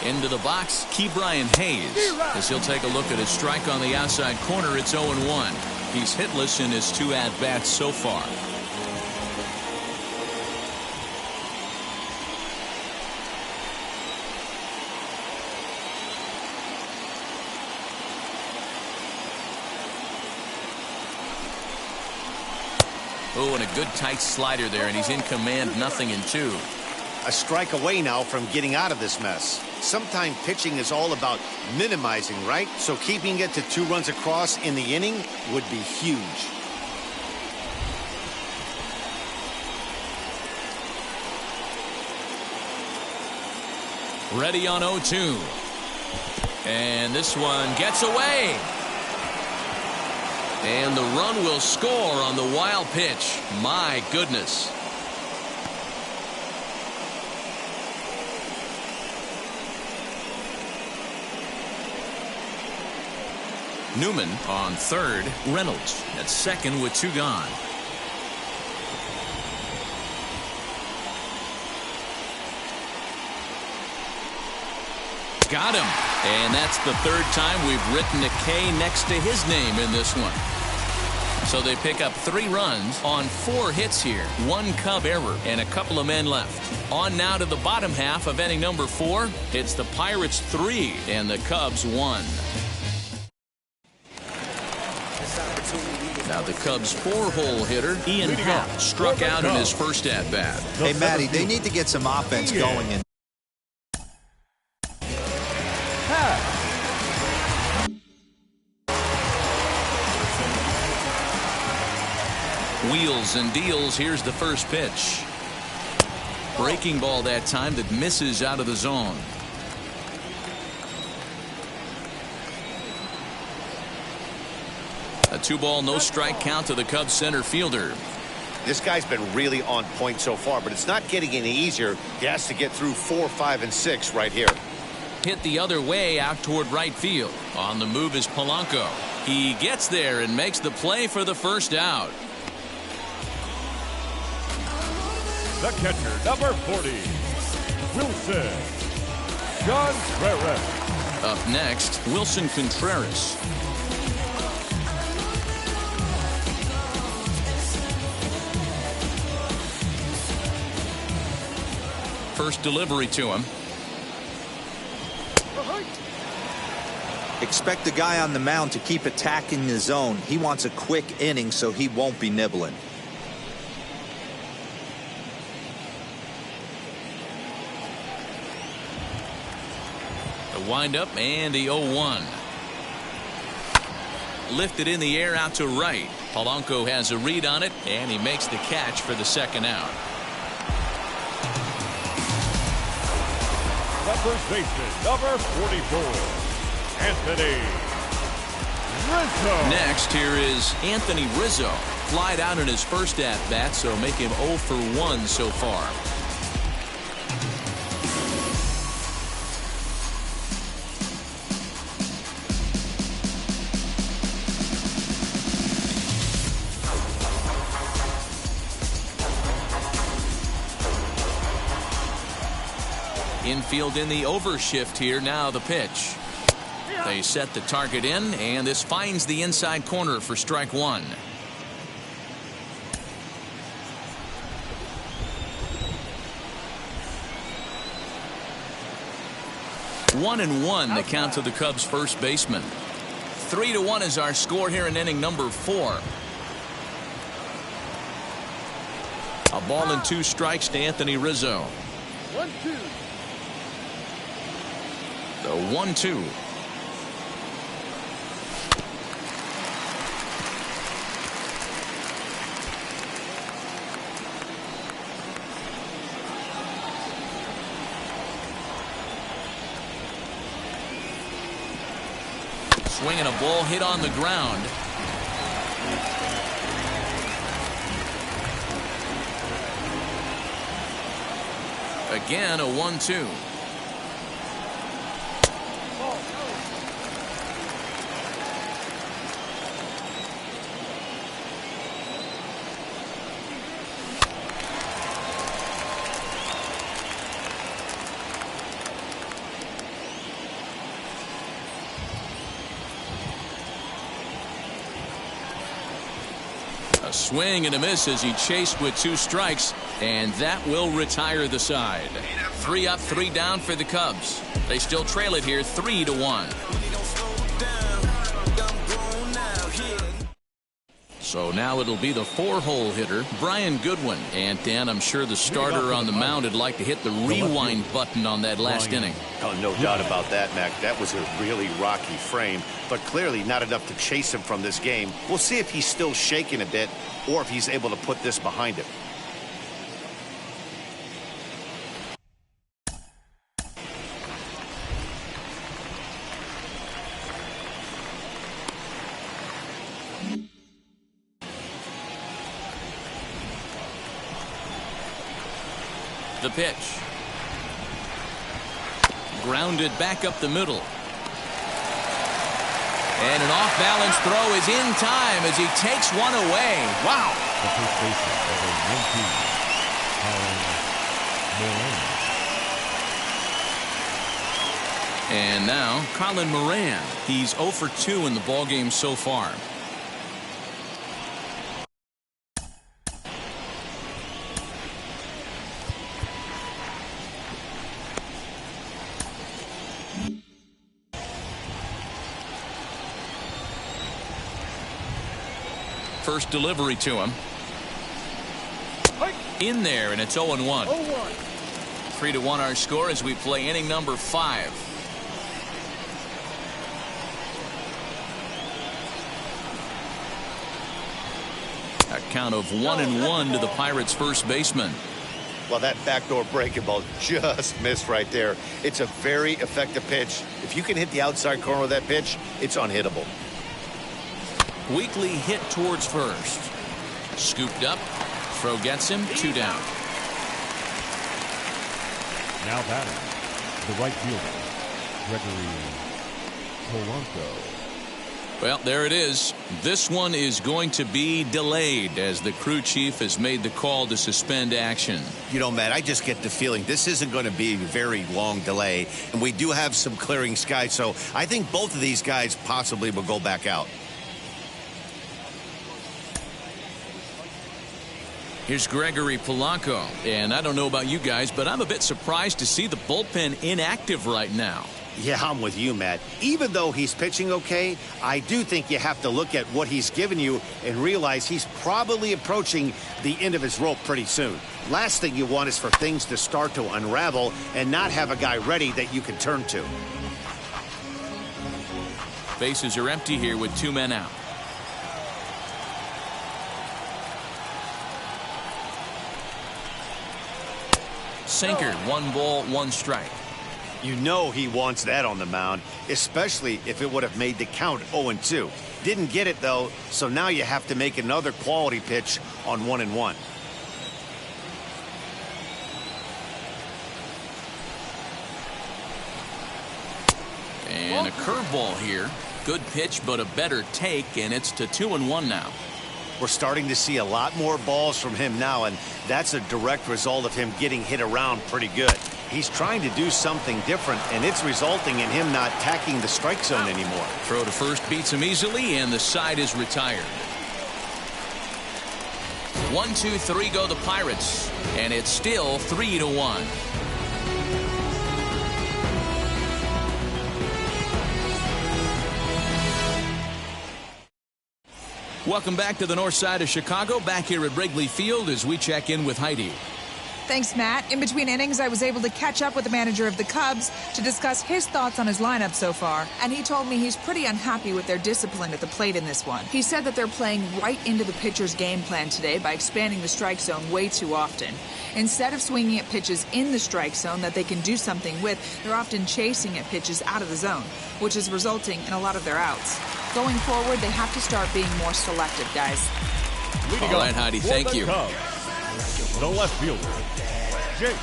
Into the box, Brian Hayes, as he'll take a look at his strike on the outside corner. It's 0-1. He's hitless in his 2 at-bats so far. Oh, and a good tight slider there, and he's in command, 0-2. A strike away now from getting out of this mess. Sometimes pitching is all about minimizing, right? So keeping it to 2 runs across in the inning would be huge. Ready on 0-2. And this one gets away. And the run will score on the wild pitch. My goodness. Newman on third. Reynolds at second with 2 gone. Got him. And that's the 3rd time we've written a K next to his name in this one. So they pick up 3 runs on 4 hits here. 1 Cub error and a couple of men left. On now to the bottom half of inning number 4. It's the Pirates 3 and the Cubs 1. Now the Cubs' 4-hole hitter, Ian Happ, struck out in his first at-bat. Hey, Matty, they need to get some offense going in. Wheels and deals. Here's the first pitch. Breaking ball that time that misses out of the zone. A 2-ball, no strike count to the Cubs center fielder. This guy's been really on point so far, but it's not getting any easier. He has to get through 4, 5, and 6 right here. hit the other way out toward right field. On the move is Polanco. He gets there and makes the play for the first out. The catcher, number 40, Wilson Contreras. Up next, Wilson Contreras. First delivery to him. Expect the guy on the mound to keep attacking the zone. He wants a quick inning, so he won't be nibbling. The windup and the 0-1. Lifted in the air out to right. Polanco has a read on it, and he makes the catch for the second out. The first baseman, number 44, Anthony Rizzo. Next, here is Anthony Rizzo. Flied out in his first at-bat, so make him 0 for 1 so far. Infield in the overshift here. Now the pitch. They set the target in, and this finds the inside corner for strike one. One and one, the count to the Cubs first baseman. 3-1 is our score here in inning number 4. A ball and 2 strikes to Anthony Rizzo. 1-2. The 1-2. Swinging a ball hit on the ground. Again, a 1-2. A swing and a miss as he chased with 2 strikes, and that will retire the side. 3 up, 3 down for the Cubs. They still trail it here 3-1. So now it'll be the 4-hole hitter, Brian Goodwin. And Dan, I'm sure the starter on the mound would like to hit the rewind button on that last inning. Oh, no doubt about that, Mac. That was a really rocky frame, but clearly not enough to chase him from this game. We'll see if he's still shaking a bit or if he's able to put this behind him. The pitch. Grounded back up the middle. And an off-balance throw is in time as he takes one away. Wow. The first baseman, number 19, And now Colin Moran. He's 0 for 2 in the ballgame so far. First delivery to him. In there, and it's 0-1. 3-1 our score as we play inning number 5. A count of 1-1 to the Pirates' first baseman. Well, that backdoor breaking ball just missed right there. It's a very effective pitch. If you can hit the outside corner of that pitch, it's unhittable. Weekly hit towards first. Scooped up. Throw gets him. 2 down. now batting, the right fielder, Gregory Polanco. Well, there it is. This one is going to be delayed as the crew chief has made the call to suspend action. You know, Matt, I just get the feeling this isn't going to be a very long delay, and we do have some clearing skies, so I think both of these guys possibly will go back out. Here's Gregory Polanco, and I don't know about you guys, but I'm a bit surprised to see the bullpen inactive right now. Yeah, I'm with you, Matt. Even though he's pitching okay, I do think you have to look at what he's given you and realize he's probably approaching the end of his rope pretty soon. Last thing you want is for things to start to unravel and not have a guy ready that you can turn to. Bases are empty here with 2 men out. Sinker, 1 ball, 1 strike. You know he wants that on the mound, especially if it would have made the count 0-2. Didn't get it, though, so now you have to make another quality pitch on 1-1. And a curveball here. Good pitch, but a better take, and it's to 2-1 now. We're starting to see a lot more balls from him now, and that's a direct result of him getting hit around pretty good. He's trying to do something different, and it's resulting in him not tacking the strike zone anymore. Throw to first beats him easily, and the side is retired. 1, 2, 3 go the Pirates, and it's still 3-1. Welcome back to the north side of Chicago, back here at Wrigley Field as we check in with Heidi. Thanks, Matt. In between innings, I was able to catch up with the manager of the Cubs to discuss his thoughts on his lineup so far, and he told me he's pretty unhappy with their discipline at the plate in this one. He said that they're playing right into the pitcher's game plan today by expanding the strike zone way too often. Instead of swinging at pitches in the strike zone that they can do something with, they're often chasing at pitches out of the zone, which is resulting in a lot of their outs. Going forward, they have to start being more selective, guys. All right, Heidi, thank you. The left fielder, Jake.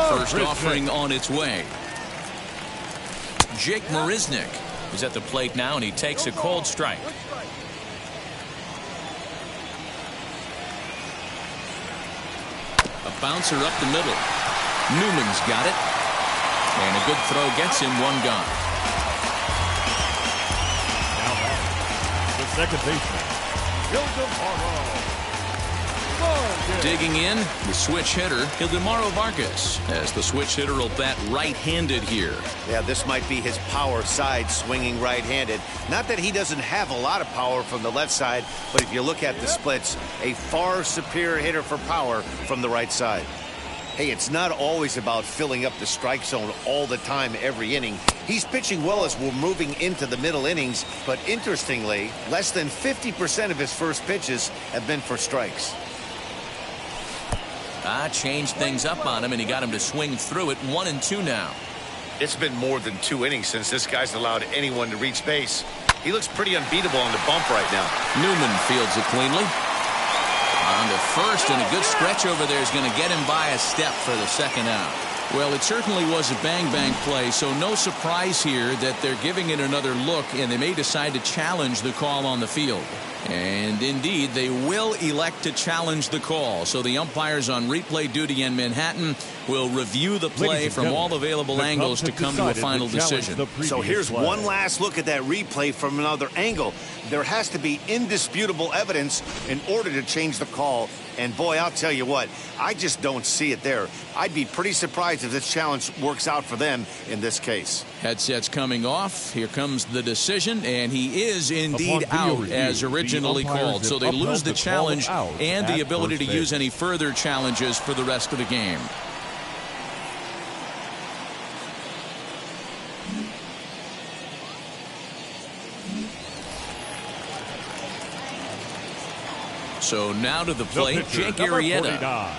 First offering on its way. Jake Marisnick is at the plate now, and he takes a cold strike. A bouncer up the middle. Newman's got it. And a good throw gets him 1 gone. Now back, the second baseman, Digging in, the switch hitter, Ildemaro Vargas, as the switch hitter will bat right-handed here. Yeah, this might be his power side, swinging right-handed. Not that he doesn't have a lot of power from the left side, but if you look at the splits, a far superior hitter for power from the right side. Hey, it's not always about filling up the strike zone all the time, every inning. He's pitching well as we're moving into the middle innings, but interestingly, less than 50% of his first pitches have been for strikes. Changed things up on him, and he got him to swing through it. 1-2 now. It's been more than 2 innings since this guy's allowed anyone to reach base. He looks pretty unbeatable on the bump right now. Newman fields it cleanly. On to first, and a good stretch over there is going to get him by a step for the second out. Well, it certainly was a bang-bang play, so no surprise here that they're giving it another look, and they may decide to challenge the call on the field. And indeed, they will elect to challenge the call. So the umpires on replay duty in Manhattan will review the play from all available angles to come to a final decision. So here's one last look at that replay from another angle. There has to be indisputable evidence in order to change the call. And boy, I'll tell you what, I just don't see it there. I'd be pretty surprised if this challenge works out for them in this case. Headsets coming off. Here comes the decision, and he is indeed out as originally called. So they lose the challenge and the ability to use any further challenges for the rest of the game. So now to the plate, Jake Arrieta.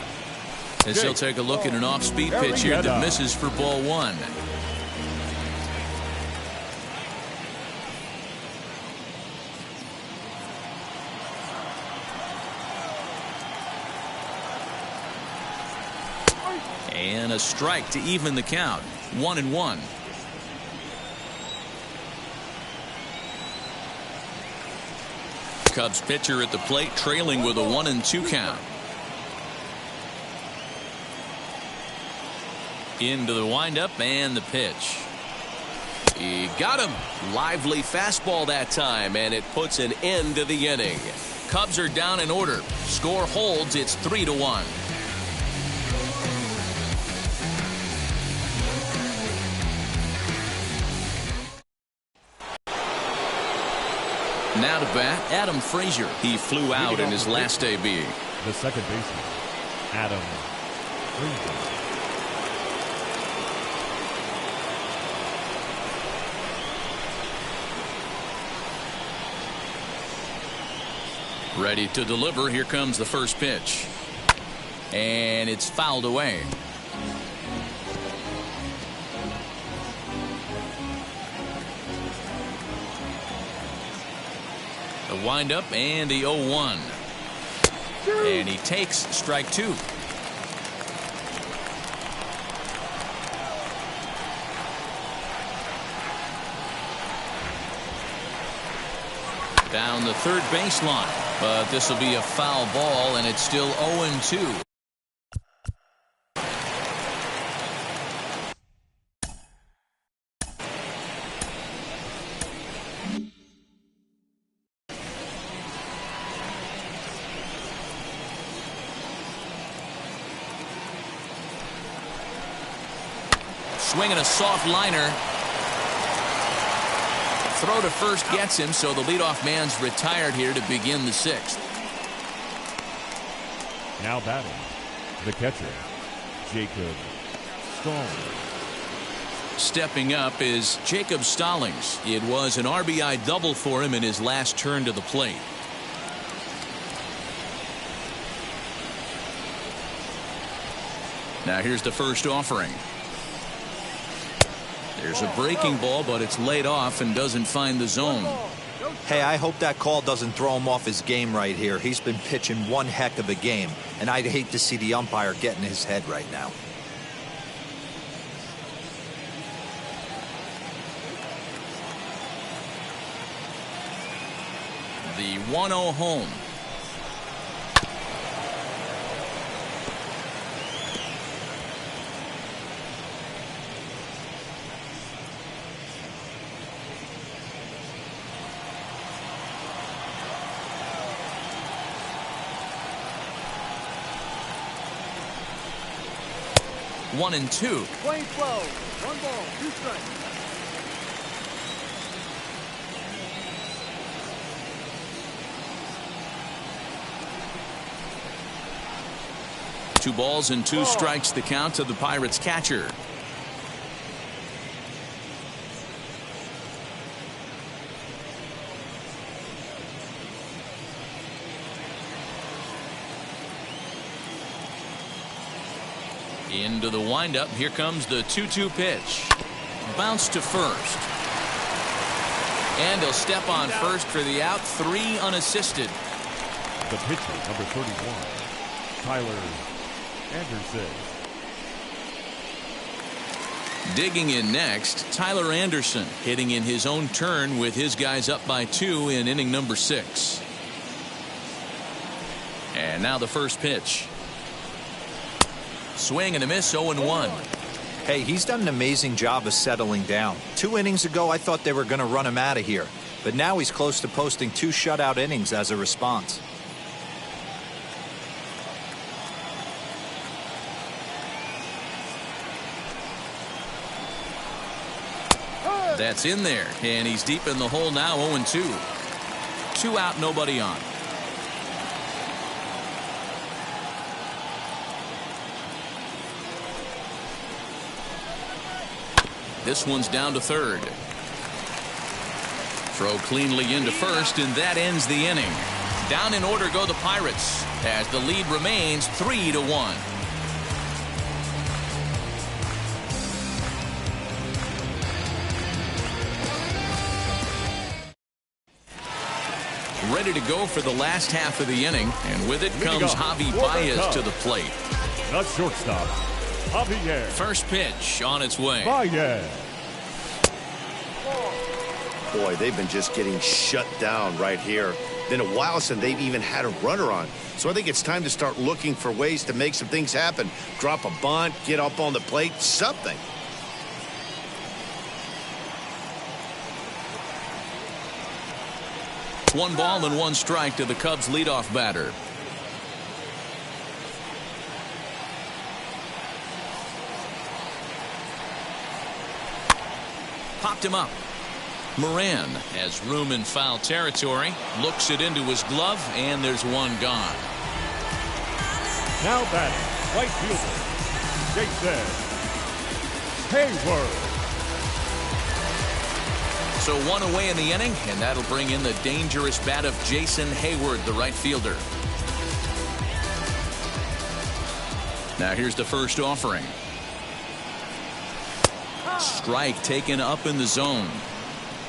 As he'll take a look at an off-speed pitch here that misses for ball 1. And a strike to even the count. 1-1. Cubs pitcher at the plate, trailing with a 1-2 count. Into the windup and the pitch. He got him. Lively fastball that time, and it puts an end to the inning. Cubs are down in order. Score holds. It's 3-1. Now to bat, Adam Frazier. He flew out in his last debut. The second baseman, Adam Frazier. Ready to deliver. Here comes the first pitch. And it's fouled away. The windup and the 0-1. And he takes strike two. Down the third baseline. But this will be a foul ball, and it's still 0-2. Swinging a soft liner. Throw to first gets him, so the leadoff man's retired here to begin the sixth. Now batting, the catcher, Jacob Stallings. Stepping up is Jacob Stallings. It was an RBI double for him in his last turn to the plate. Now here's the first offering. There's a breaking ball, but it's laid off and doesn't find the zone. Hey, I hope that call doesn't throw him off his game right here. He's been pitching one heck of a game, and I'd hate to see the umpire get in his head right now. The 1-0 home. One and two. Playing 12. 1 ball, 2 strikes. Two balls and 2 strikes the count to the Pirates catcher. Into the windup. Here comes the 2-2 pitch. Bounce to first. And he'll step on first for the out. 3 unassisted. The pitcher, number 31, Tyler Anderson. Digging in next, Tyler Anderson, hitting in his own turn with his guys up by 2 in inning number 6. And now the first pitch. Swing and a miss, 0-1. Hey, he's done an amazing job of settling down. 2 innings ago, I thought they were going to run him out of here. But now he's close to posting 2 shutout innings as a response. That's in there, and he's deep in the hole now, 0-2. 2 out, nobody on. This one's down to third. Throw cleanly into first, and that ends the inning. Down in order go the Pirates, as the lead remains 3-1. Ready to go for the last half of the inning, and with it comes Javi Baez to the plate. Not shortstop, Javier. First pitch on its way. Baez. Boy, they've been just getting shut down right here. than a while since they've even had a runner on. So I think it's time to start looking for ways to make some things happen. Drop a bunt, get up on the plate, something. One ball and one strike to the Cubs leadoff batter. Popped him up. Moran has room in foul territory, looks it into his glove, and there's one gone. Now batting, right fielder, Jason Hayward. So one away in the inning, and that'll bring in the dangerous bat of Jason Hayward, the right fielder. Now here's the first offering. Strike taken up in the zone.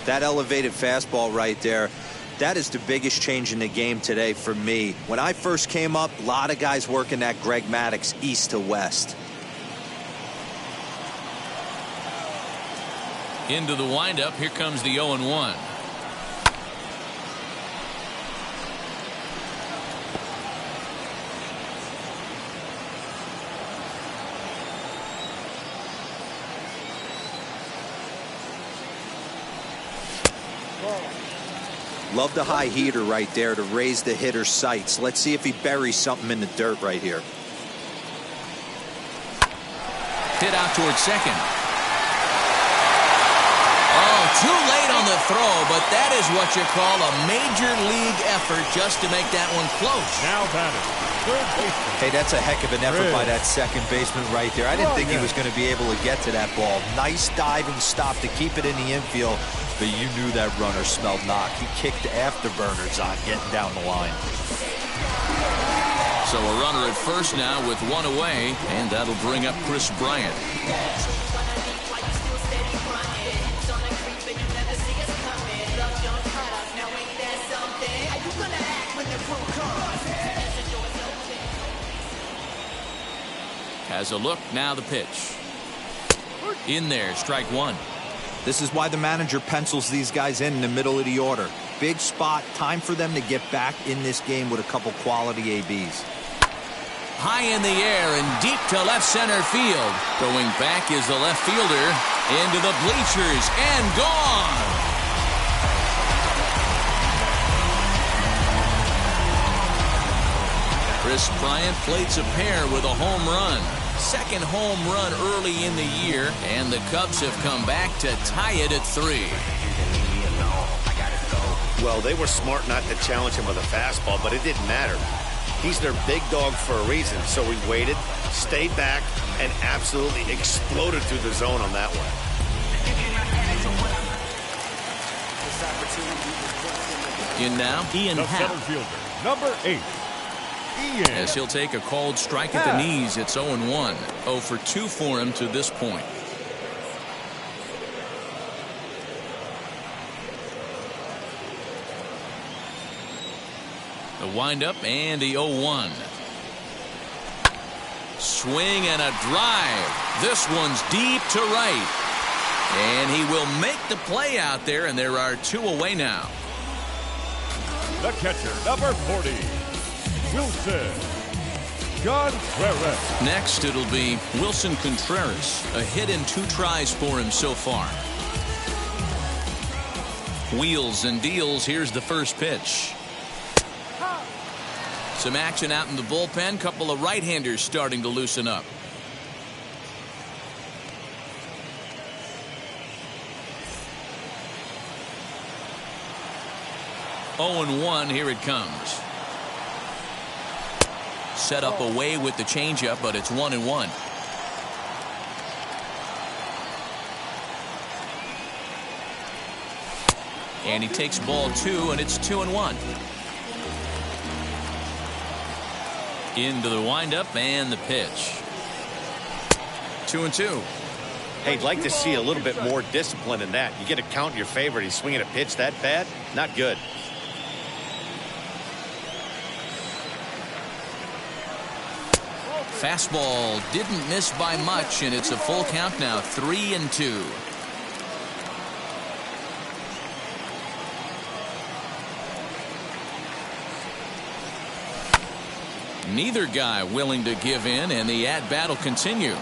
That elevated fastball right there, that is the biggest change in the game today for me. When I first came up, a lot of guys working that Greg Maddux east to west. Into the windup, here comes the 0-1. Love the high heater right there to raise the hitter's sights. Let's see if he buries something in the dirt right here. Hit out towards second. Oh, too late on the throw, but that is what you call a major league effort just to make that one close. Now batting, third baseman. Hey, that's a heck of an effort by that second baseman right there. I didn't think he was going to be able to get to that ball. Nice diving stop to keep it in the infield. But you knew that runner smelled knock. He kicked the afterburners on getting down the line. So a runner at first now with one away, and that'll bring up Chris Bryant. Has a look, now the pitch. In there, strike one. This is why the manager pencils these guys in the middle of the order. Big spot, time for them to get back in this game with a couple quality ABs. High in the air and deep to left center field. Going back is the left fielder into the bleachers and gone. Chris Bryant plates a pair with a home run. Second home run early in the year, and the Cubs have come back to tie it at 3. Well, they were smart not to challenge him with a fastball, but it didn't matter. He's their big dog for a reason, so he waited, stayed back, and absolutely exploded through the zone on that one. In now, Ian The Happ. center fielder, number 8. Ian. As he'll take a called strike at the knees, it's 0-1. 0 for 2 for him to this point. The windup and the 0-1. Swing and a drive. This one's deep to right. And he will make the play out there, and there are 2 away now. The catcher, number 40. Wilson Contreras. Next, it'll be Wilson Contreras. A hit in 2 tries for him so far. Wheels and deals. Here's the first pitch. Some action out in the bullpen. Couple of right-handers starting to loosen up. Oh, 0-1. Here it comes. Set up away with the changeup, but it's 1-1. And he takes ball 2, and it's 2-1. Into the windup and the pitch. 2-2. Hey, I'd like to see a little bit more discipline in that. You get a count in your favor, and he's swinging a pitch that bad? Not good. Fastball didn't miss by much, and it's a full count now, 3-2. Neither guy willing to give in, and the at-bat will continue.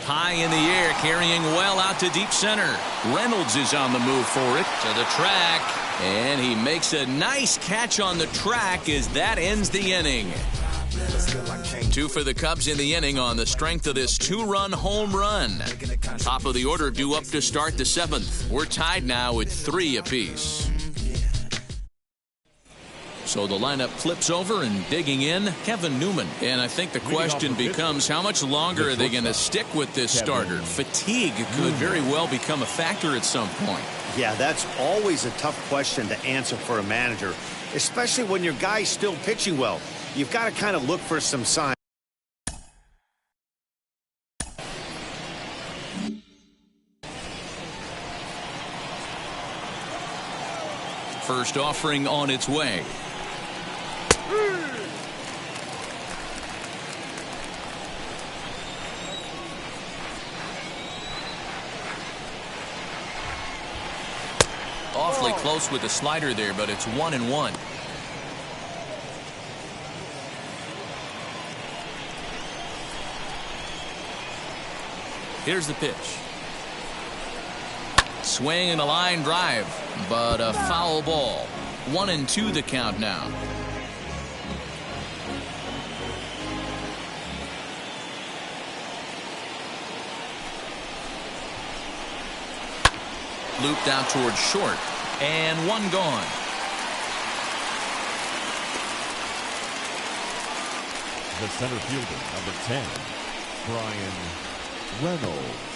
High in the air, carrying well out to deep center. Reynolds is on the move for it to the track, and he makes a nice catch on the track as that ends the inning. 2 for the Cubs in the inning on the strength of this 2-run home run. Top of the order due up to start the 7th. We're tied now at 3 apiece. So the lineup flips over, and digging in, Kevin Newman. And I think the question becomes, how much longer are they going to stick with this starter? Fatigue could very well become a factor at some point. Yeah, that's always a tough question to answer for a manager, especially when your guy's still pitching well. You've got to kind of look for some signs. First offering on its way. Awfully close with the slider there, but it's 1-1. Here's the pitch. Swing and a line drive, but a foul ball. 1-2 the count now. Looped out towards short, and one gone. The center fielder, number 10, Brian Reynolds.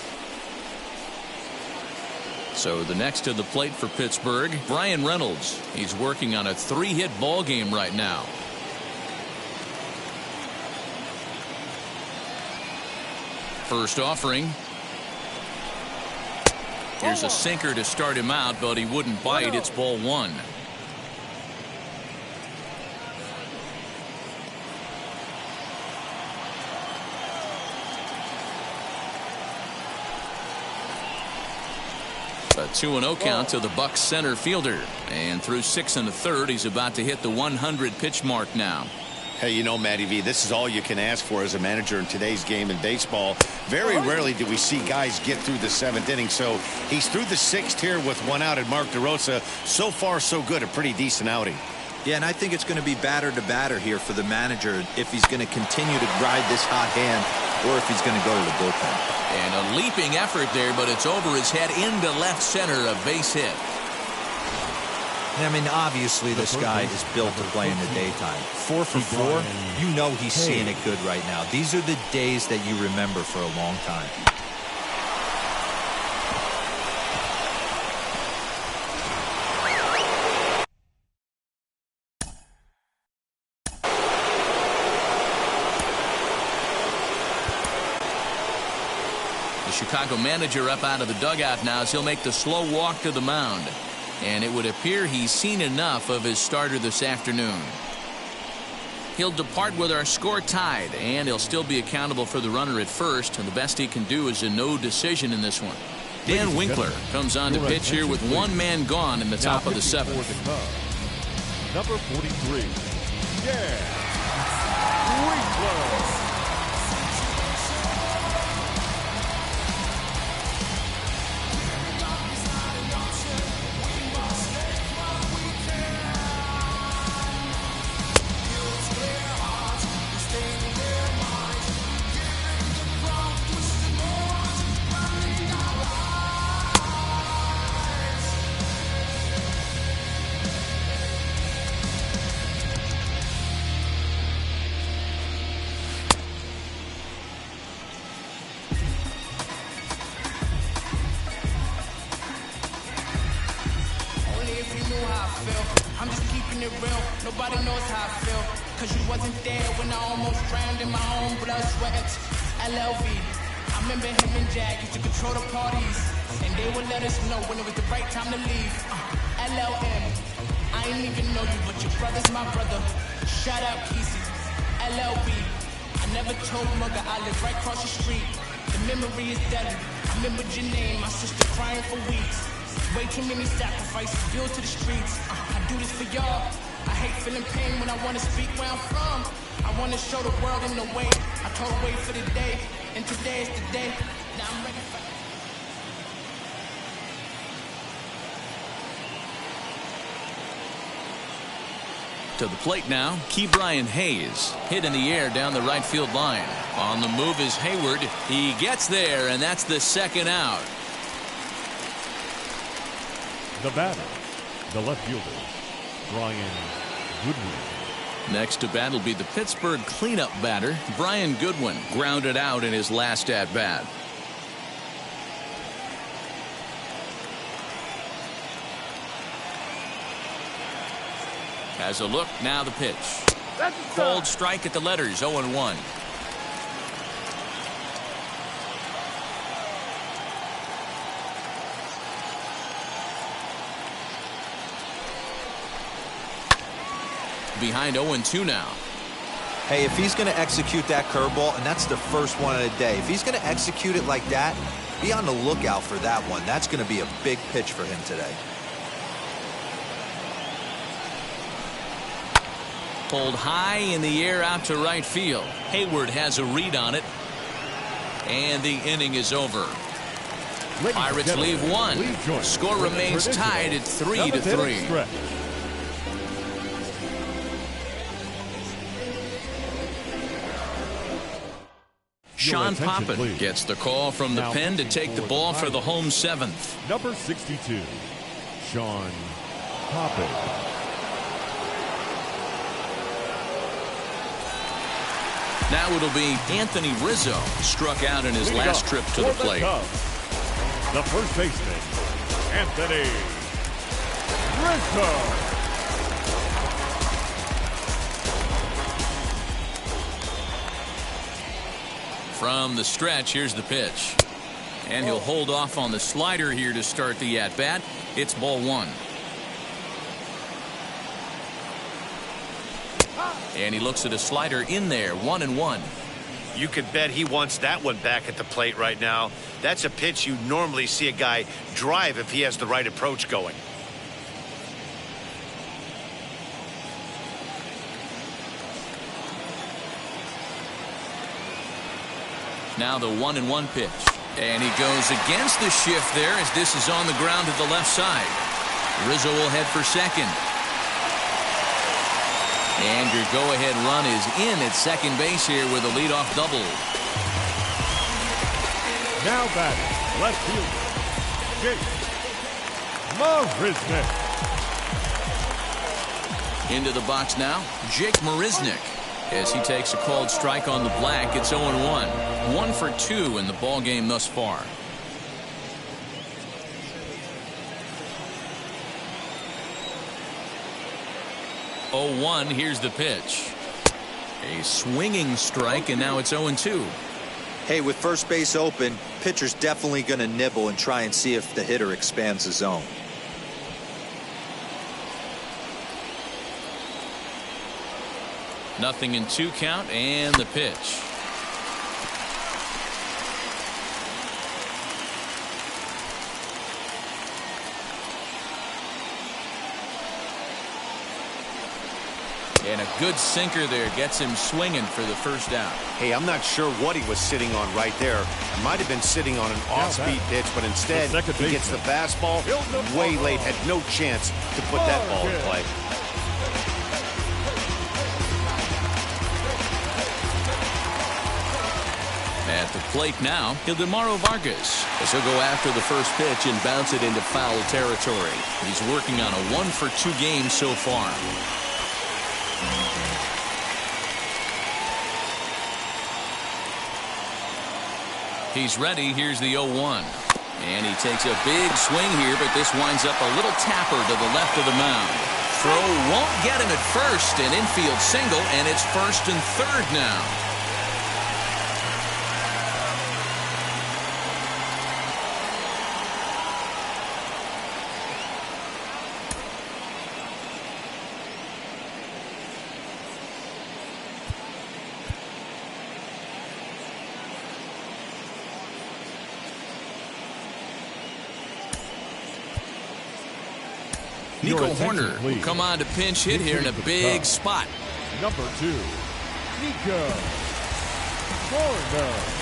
So the next to the plate for Pittsburgh, Brian Reynolds. He's working on a 3-hit ball game right now. First offering. Here's a sinker to start him out, but he wouldn't bite. It's ball 1. A 2-0 count to the Bucs center fielder. And through 6 1/3, he's about to hit the 100 pitch mark now. Hey, you know, Matty V, this is all you can ask for as a manager in today's game in baseball. Very rarely do we see guys get through the 7th inning. So he's through the 6th here with 1 out, and Mark DeRosa, so far so good, a pretty decent outing. Yeah, and I think it's going to be batter to batter here for the manager if he's going to continue to ride this hot hand or if he's going to go to the bullpen. And a leaping effort there, but it's over his head into left center, a base hit. I mean, obviously this guy is built to play in the daytime. 4 for 4, you know he's seeing it good right now. These are the days that you remember for a long time. The Chicago manager up out of the dugout now as he'll make the slow walk to the mound. And it would appear he's seen enough of his starter this afternoon. He'll depart with our score tied, and he'll still be accountable for the runner at first, and the best he can do is a no decision in this one. Dan Winkler comes on to pitch here with 1 man gone in the top of the 7th. Number 43, Dan Winkler. I'm just keeping it real. Nobody knows how I feel. Cause you wasn't there when I almost drowned in my own blood, sweat. LLV. I remember him and Jack used to control the parties. And they would let us know when it was the right time to leave. LLM. I ain't even know you, but your brother's my brother. Shout out Kesey. LLB. I never told Mugga I live right across the street. The memory is deadly. Remembered your name, my sister crying for weeks. Way too many sacrifices, fuel to the streets. I do this for y'all. I hate feeling pain when I want to speak where I'm from. I want to show the world in the way. I told wait for the day, and today is the day. Now I'm ready for. To the plate now, Ke'Bryan Hayes. Hit in the air down the right field line. On the move is Hayward. He gets there, and that's the second out. The batter, the left fielder, Brian Goodwin. Next to bat will be the Pittsburgh cleanup batter, Brian Goodwin, grounded out in his last at-bat. Has a look, now the pitch. Cold strike at the letters, 0-1. Behind 0-2 now. Hey, if he's going to execute that curveball, and that's the first one of the day, if he's going to execute it like that, be on the lookout for that one. That's going to be a big pitch for him today. Pulled high in the air out to right field. Hayward has a read on it. And the inning is over. Pirates leave one. Score remains tied at 3-3. Sean Poppin gets the call from the pen to take the ball for the home seventh. Number 62, Sean Poppin. Now it'll be Anthony Rizzo, struck out in his last trip to the plate. The first baseman, Anthony Rizzo. From the stretch, here's the pitch. And he'll hold off on the slider here to start the at-bat. It's ball one. And he looks at a slider in there, 1-1. You could bet he wants that one back at the plate right now. That's a pitch you normally see a guy drive if he has the right approach going. Now the 1-1 pitch. And he goes against the shift there as this is on the ground to the left side. Rizzo will head for second. And your go-ahead run is in at second base here with a leadoff double. Now batting, left fielder, Jake Marisnick. Into the box now, Jake Marisnick. As he takes a called strike on the black, it's 0-1. 1 for 2 in the ball game thus far. Here's the pitch. A swinging strike, and now it's 0-2. Hey, with first base open, pitcher's definitely going to nibble and try and see if the hitter expands the zone. Nothing in 2 count, and the pitch. And a good sinker there gets him swinging for the first out. Hey, I'm not sure what he was sitting on right there. It might have been sitting on an off-speed pitch, but instead he gets the fastball way late, had no chance to put that ball in play. At the plate now, Ildemaro Vargas, as he'll go after the first pitch and bounce it into foul territory. He's working on a 1 for 2 game so far. He's ready. Here's the 0-1. And he takes a big swing here, but this winds up a little tapper to the left of the mound. Throw won't get him at first, an infield single, and it's first and third now. Nico Horner will come on to pinch hit here in a big spot. Number 2, Nico Horner.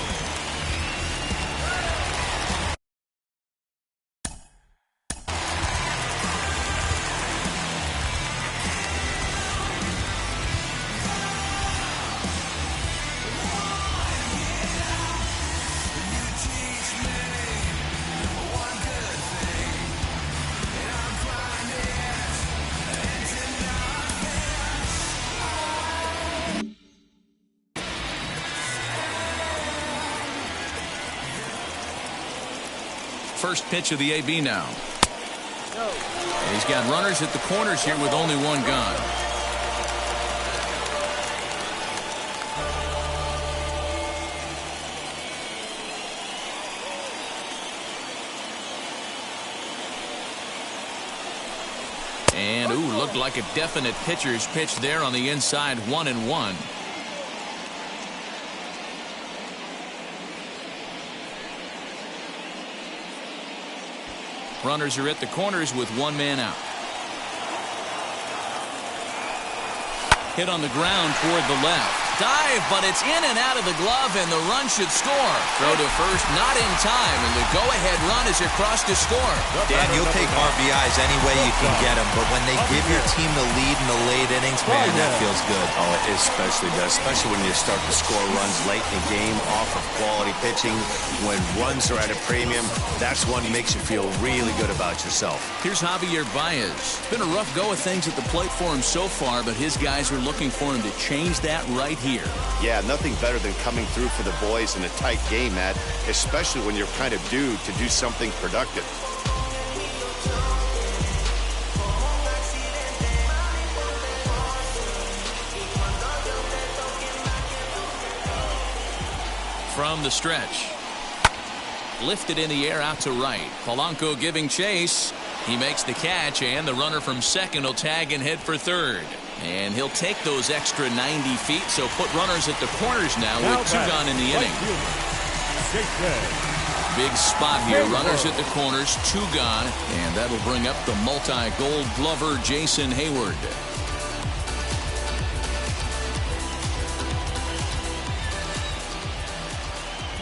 First pitch of the AB now. And he's got runners at the corners here with only one gone. And, ooh, looked like a definite pitcher's pitch there on the inside, 1-1. Runners are at the corners with one man out. Hit on the ground toward the left. Dive, but it's in and out of the glove, and the run should score. Throw to first, not in time, and the go-ahead run is across to score. Dan, you'll take RBIs any way you can get them, but when they give your team the lead in the late innings, man, that feels good. Oh, it especially does, especially when you start to score runs late in the game off of quality pitching. When runs are at a premium, that's one that makes you feel really good about yourself. Here's Javier Baez. It's been a rough go of things at the plate for him so far, but his guys are looking for him to change that right here. Yeah, nothing better than coming through for the boys in a tight game, Matt, especially when you're kind of due to do something productive. From the stretch. Lifted in the air out to right. Polanco giving chase. He makes the catch, and the runner from second will tag and head for third. And he'll take those extra 90 feet, so put runners at the corners now with two gone in the inning. Big spot here. Runners at the corners, two gone, and that'll bring up the multi-gold glover Jason Hayward.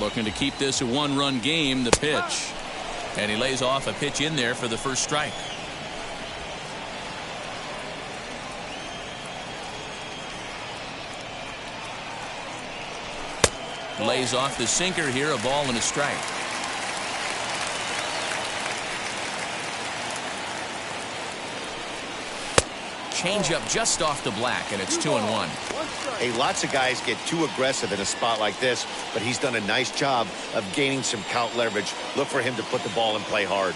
Looking to keep this a one-run game, the pitch. And he lays off a pitch in there for the first strike. Lays off the sinker here, a ball and a strike. Changeup just off the black, and it's 2-1. Hey, lots of guys get too aggressive in a spot like this, but he's done a nice job of gaining some count leverage. Look for him to put the ball in play hard.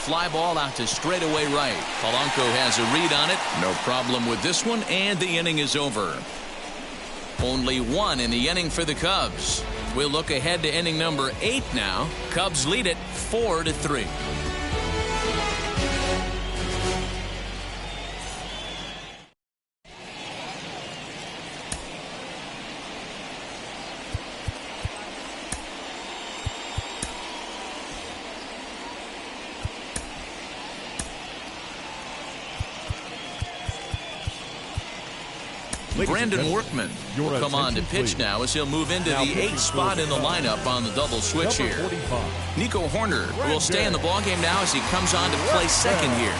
Fly ball out to straightaway right. Polanco has a read on it. No problem with this one, and the inning is over. Only one in the inning for the Cubs. We'll look ahead to inning number 8 now. Cubs lead it 4-3. Brandon Workman will come on to pitch now as he'll move into the 8th spot in the lineup on the double switch here. Nico Horner will stay in the ballgame now as he comes on to play second here.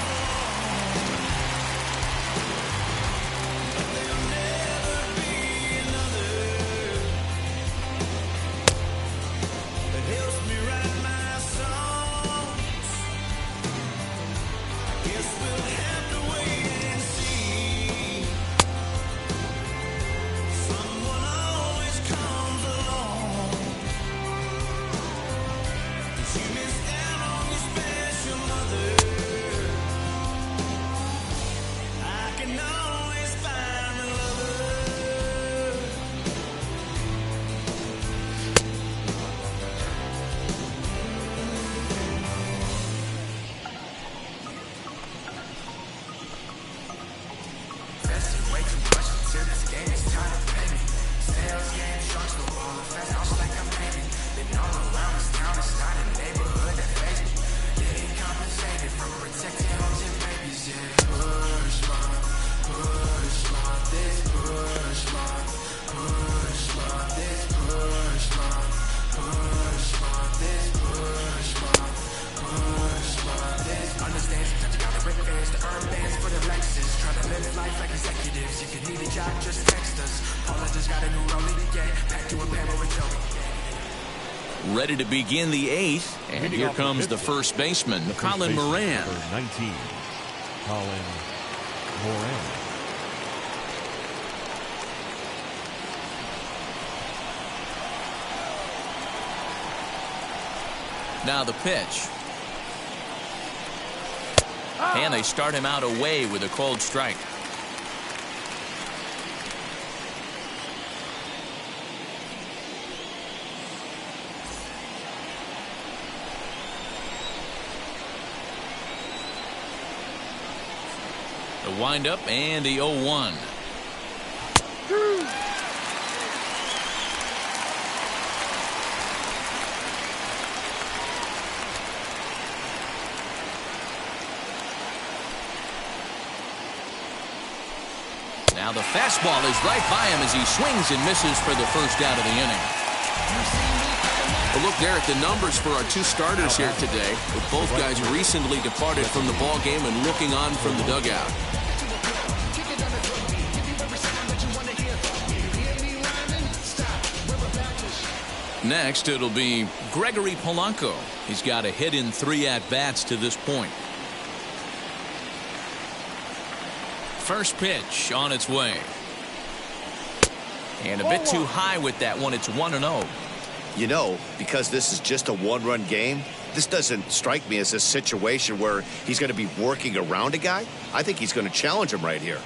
ready to begin the 8th. And here comes the first baseman, Colin Moran. Number 19, Colin Moran. Now the pitch. And they start him out away with a cold strike. The windup and the 0-1. Now the fastball is right by him as he swings and misses for the first out of the inning. A look there at the numbers for our two starters here today, with both guys recently departed from the ball game and looking on from the dugout. Next, it'll be Gregory Polanco. He's got a hit in 3 at-bats to this point. First pitch on its way. And a bit too high with that one. It's 1-0. You know, because this is just a one-run game, this doesn't strike me as a situation where he's going to be working around a guy. I think he's going to challenge him right here.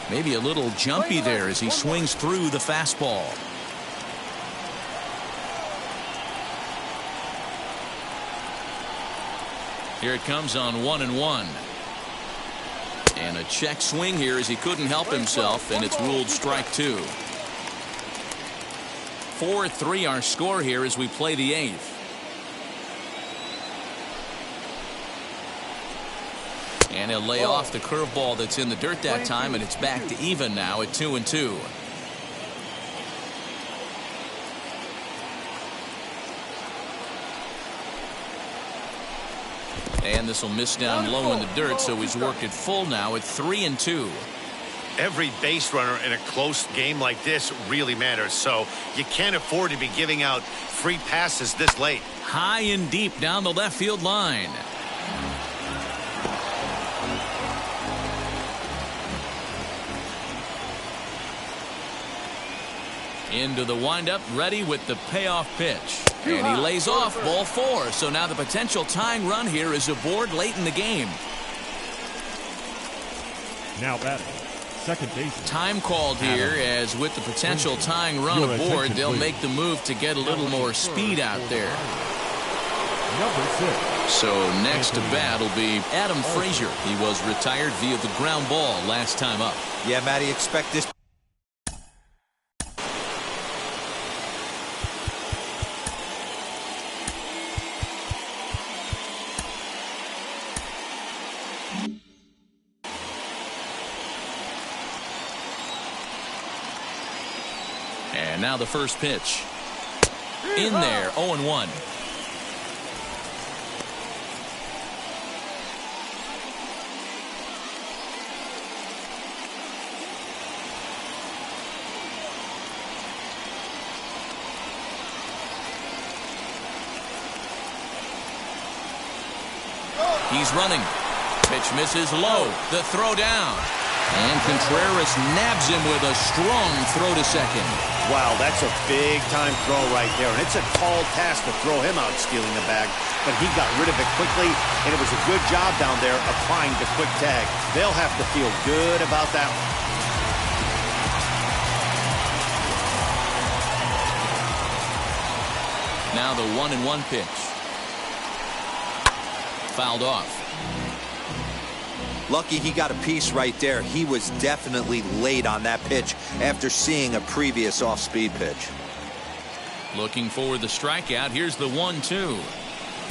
Maybe a little jumpy there as he swings through the fastball. Here it comes on 1-1. And a check swing here as he couldn't help himself, and it's ruled strike 2. 4-3 our score here as we play the 8th. And he'll lay off the curveball that's in the dirt that time, and it's back to even now at 2-2. And this will miss down low in the dirt, so he's worked it full now at 3-2. Every base runner in a close game like this really matters, so you can't afford to be giving out free passes this late. High and deep down the left field line. Into the windup, ready with the payoff pitch. And he lays off ball 4. So now the potential tying run here is aboard late in the game. Now batting, second base. Time called here, as with the potential tying run aboard, they'll make the move to get a little more speed out there. Number 6. So next to bat will be Adam Frazier. He was retired via the ground ball last time up. Yeah, Matty, expect this. And now the first pitch. In there, 0-1. He's running. Pitch misses low. The throw down. And Contreras nabs him with a strong throw to second. Wow, that's a big-time throw right there. And it's a tall task to throw him out stealing the bag. But he got rid of it quickly, and it was a good job down there applying the quick tag. They'll have to feel good about that one. Now the 1-1 pitch. Fouled off. Lucky he got a piece right there. He was definitely late on that pitch after seeing a previous off-speed pitch. Looking for the strikeout. Here's the 1-2.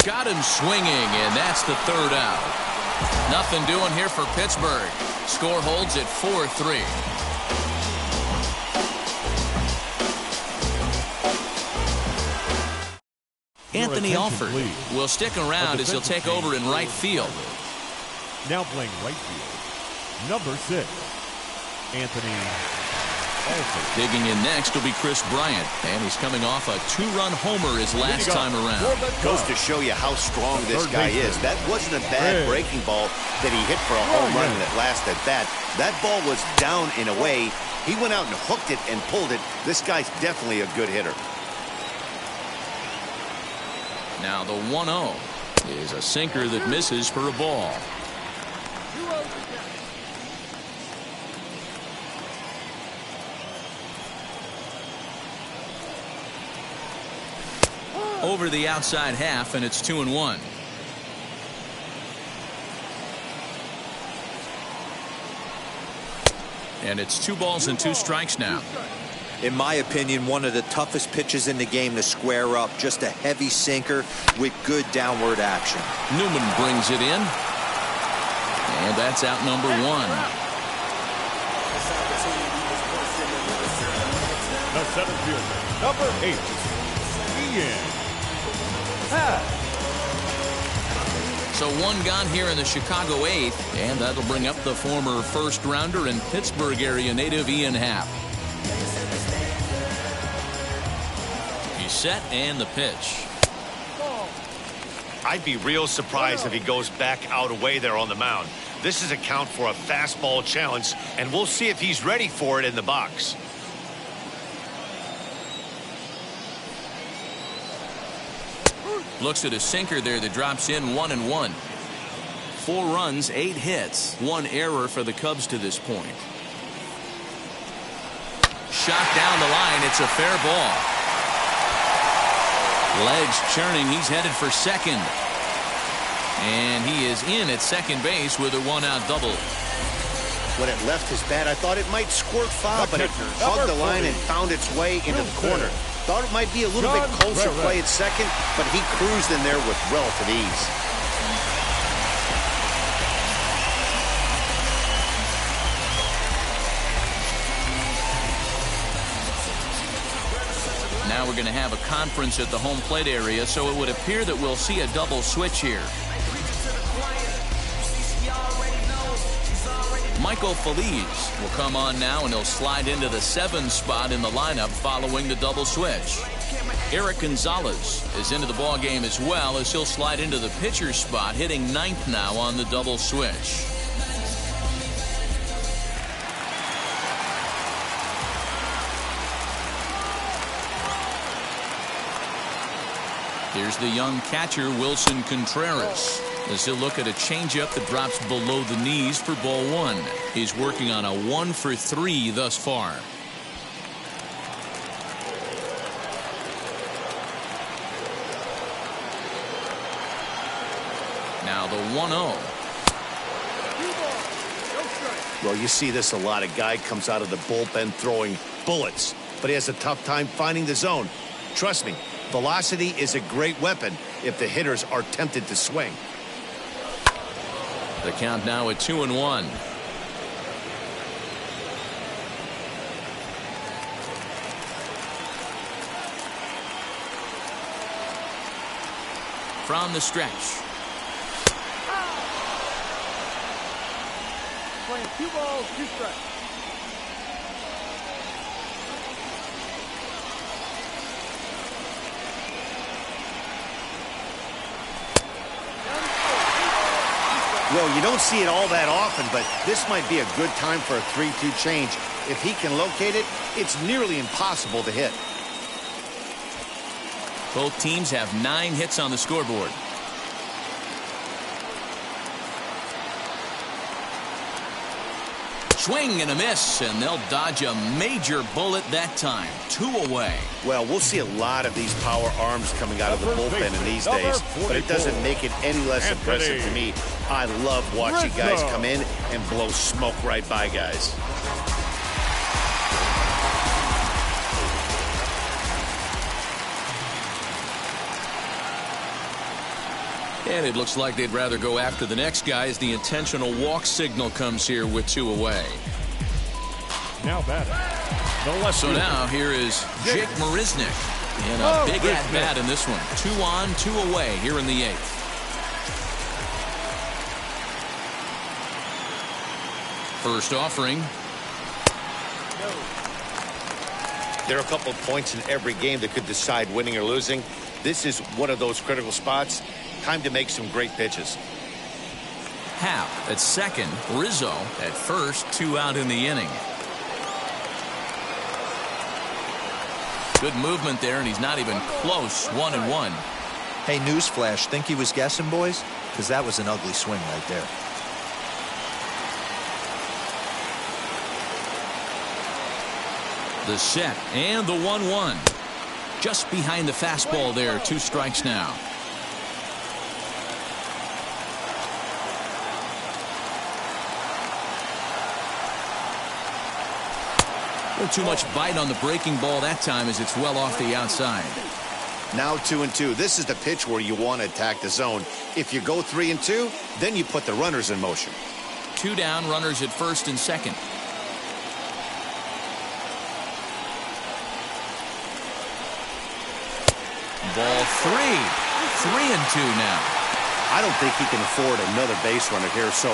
Got him swinging, and that's the third out. Nothing doing here for Pittsburgh. Score holds at 4-3. Anthony Alford will stick around as he'll take over in right field. Now playing right field, number 6, Anthony Alford. Digging in next will be Chris Bryant, and he's coming off a 2-run homer his last time around. Goes to show you how strong this guy is. That wasn't a bad breaking ball that he hit for a home run in that last at bat. That ball was down and away. He went out and hooked it and pulled it. This guy's definitely a good hitter. Now the 1-0 is a sinker that misses for a ball. Over the outside half, and it's 2-1. And it's 2 balls and 2 strikes now. In my opinion, one of the toughest pitches in the game to square up. Just a heavy sinker with good downward action. Newman brings it in. And that's out number 1. The center fielder, number 8, Ian. So 1 gone here in the Chicago 8th, and that'll bring up the former first-rounder and Pittsburgh area native Ian Happ. He's set, and the pitch. I'd be real surprised if he goes back out away there on the mound. This is a count for a fastball challenge, and we'll see if he's ready for it in the box. Looks at a sinker there that drops in 1-1. 4 runs, 8 hits, 1 error for the Cubs to this point. Shot down the line. It's a fair ball. Legs churning. He's headed for second. And he is in at second base with a 1-out double. When it left his bat, I thought it might squirt foul, but it hugged the line and found its way into the corner. Thought it might be a little bit closer play at second, but he cruised in there with relative ease. Now we're going to have a conference at the home plate area, so it would appear that we'll see a double switch here. Michael Feliz will come on now, and he'll slide into the 7 spot in the lineup following the double switch. Eric Gonzalez is into the ball game as well, as he'll slide into the pitcher spot, hitting 9th now on the double switch. Here's the young catcher, Wilson Contreras, as he'll look at a changeup that drops below the knees for ball 1. He's working on a 1 for 3 thus far. Now the 1-0. Well, you see this a lot. A guy comes out of the bullpen throwing bullets, but he has a tough time finding the zone. Trust me, velocity is a great weapon if the hitters are tempted to swing. The count now at 2-1. From the stretch. Playing 2 balls, 2 strikes. Well, you don't see it all that often, but this might be a good time for a 3-2 change. If he can locate it, it's nearly impossible to hit. Both teams have 9 hits on the scoreboard. Swing and a miss, and they'll dodge a major bullet that time. 2 away. Well, we'll see a lot of these power arms coming out of the bullpen in these days, but it doesn't make it any less impressive to me. I love watching guys come in and blow smoke right by guys. And it looks like they'd rather go after the next guy as the intentional walk signal comes here with 2 away. Now batting. So now here is Jake Marisnick in a big at-bat in this one. 2 on, 2 away here in the 8th. First offering. There are a couple of points in every game that could decide winning or losing. This is one of those critical spots. Time to make some great pitches. Happ at second. Rizzo at first. 2 out in the inning. Good movement there, and he's not even close. 1-1. Hey, newsflash, think he was guessing, boys? Because that was an ugly swing right there. The set and the 1-1. Just behind the fastball there. 2 strikes now. A little too much bite on the breaking ball that time as it's well off the outside. Now 2-2. This is the pitch where you want to attack the zone. If you go 3-2, then you put the runners in motion. 2 down, runners at first and second. Ball 3. 3-2 now. I don't think he can afford another base runner here, so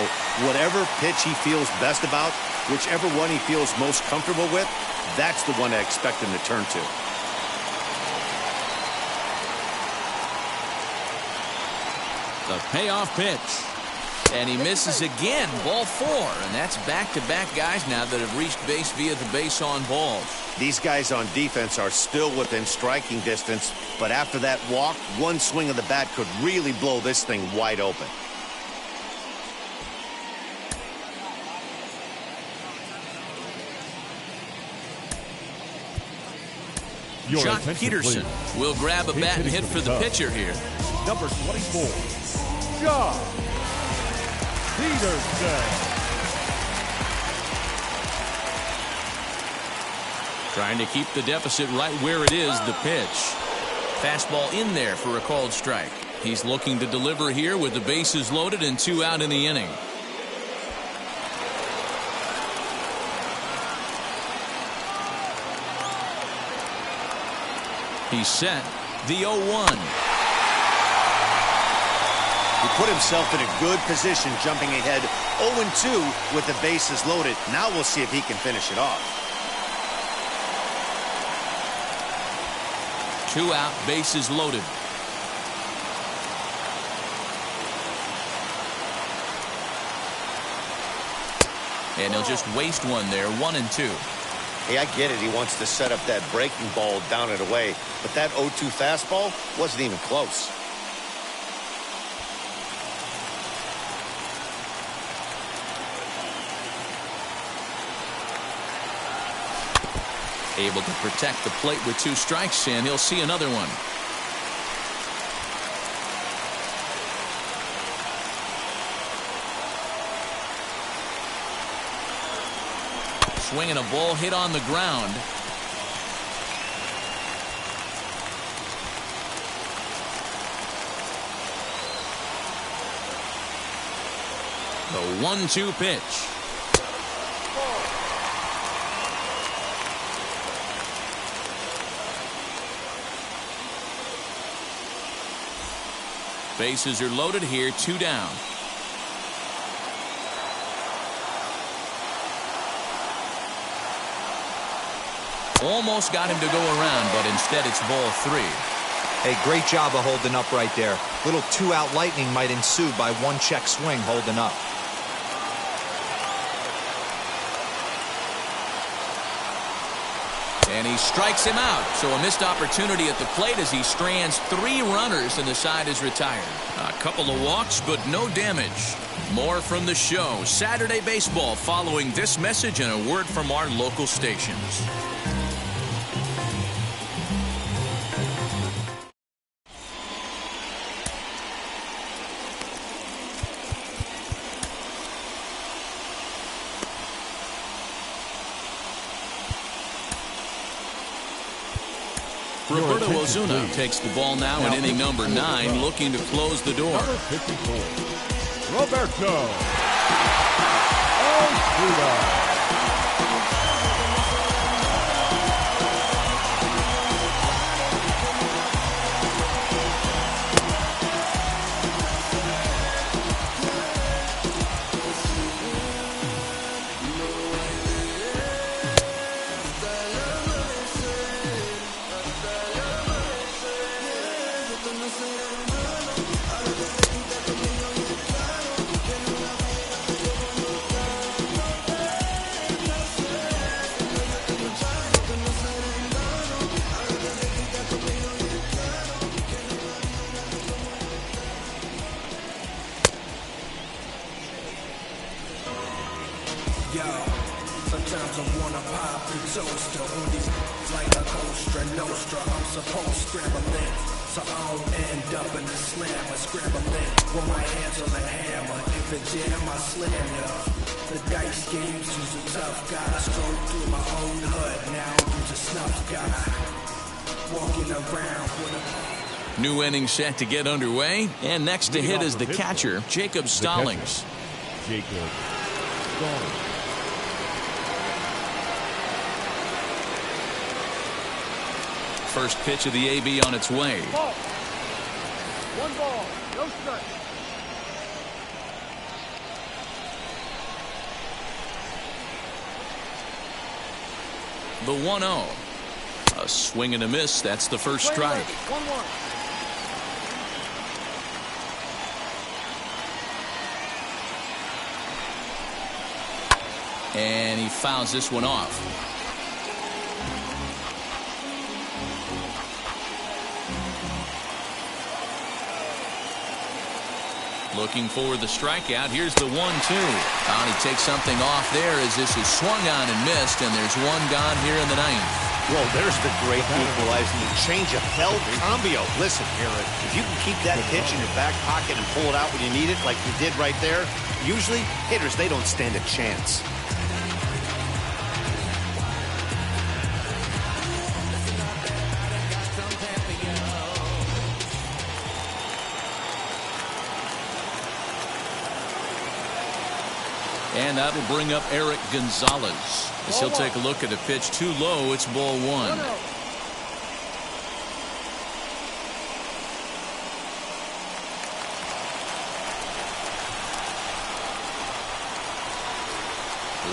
whatever pitch he feels best about, whichever one he feels most comfortable with, that's the one I expect him to turn to. The payoff pitch. And he misses again. Ball 4. And that's back-to-back guys now that have reached base via the base on balls. These guys on defense are still within striking distance, but after that walk, one swing of the bat could really blow this thing wide open. Jock Peterson will grab a bat and hit for the pitcher here. Number 24, Jock Peterson. Trying to keep the deficit right where it is. The pitch. Fastball in there for a called strike. He's looking to deliver here with the bases loaded and 2 out in the inning. He's set. The 0-1. He put himself in a good position jumping ahead 0-2 with the bases loaded. Now we'll see if he can finish it off. 2 out, bases loaded. And he'll just waste one there. 1-2. Hey, I get it. He wants to set up that breaking ball down and away. But that 0-2 fastball wasn't even close. Able to protect the plate with 2 strikes, and he'll see another one. Swinging a ball hit on the ground. The 1-2 pitch. Bases are loaded here, 2 down. Almost got him to go around, but instead it's ball 3. Hey, great job of holding up right there. Little 2-out lightning might ensue by 1 check swing holding up. And he strikes him out. So a missed opportunity at the plate as he strands 3 runners and the side is retired. A couple of walks, but no damage. More from the show. Saturday Baseball following this message and a word from our local stations. Roberto Ozuna takes the ball now in inning number 9, looking to close the door. Number 54, Roberto Ozuna. Yo, sometimes I wanna pop the toaster on these like a Costa Nostra. I'm supposed to scramble in, so I don't end up in the slammer. Scrambling with my hands on the hammer. If it jam, I slam ya. The dice games use a tough guy. Stroll through my own hood, now use a snuff guy. Walking around with a New inning set to get underway, and next to hit is the catcher, Jacob Stallings. Jacob Stallings. First pitch of the AB on its way. Ball. 1 ball, no strike. The 1-0. A swing and a miss. That's the first strike. 1-1. And he fouls this one off. Looking for the strikeout. Here's the 1-2. And he takes something off there as this is swung on and missed, and there's one gone here in the ninth. Well, there's the great equalizing change of belt combo. Listen, if you can keep that pitch in your back pocket and pull it out when you need it, like you did right there, usually hitters, they don't stand a chance. And that'll bring up Eric Gonzalez as he'll take a look at a pitch too low. It's ball 1. The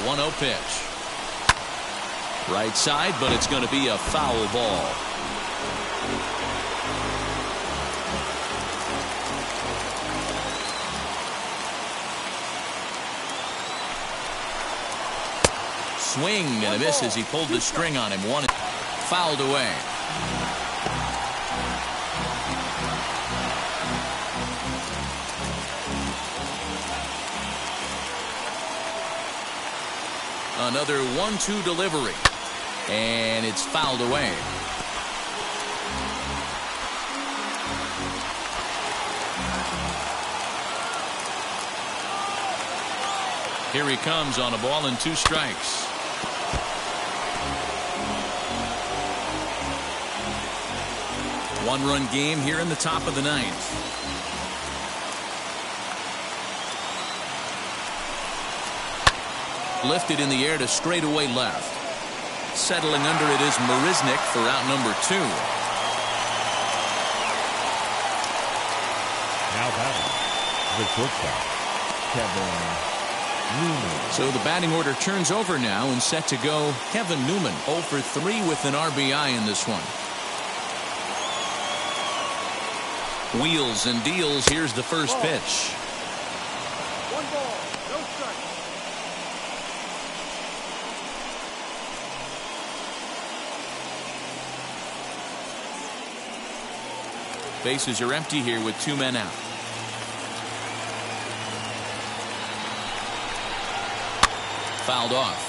1-0 pitch. Right side, but it's going to be a foul ball. Swing and a miss as he pulled the string on him. One fouled away. Another 1-2 delivery, and it's fouled away. Here he comes on a ball and 2 strikes. One-run game here in the top of the 9th. Lifted in the air to straightaway left. Settling under it is Marisnik for out number 2. Now batting, the shortstop, Kevin Newman. So the batting order turns over now and set to go. Kevin Newman 0 for 3 with an RBI in this one. Wheels and deals. Here's the first pitch. 1 ball, no strike. Bases are empty here with 2 men out. Fouled off.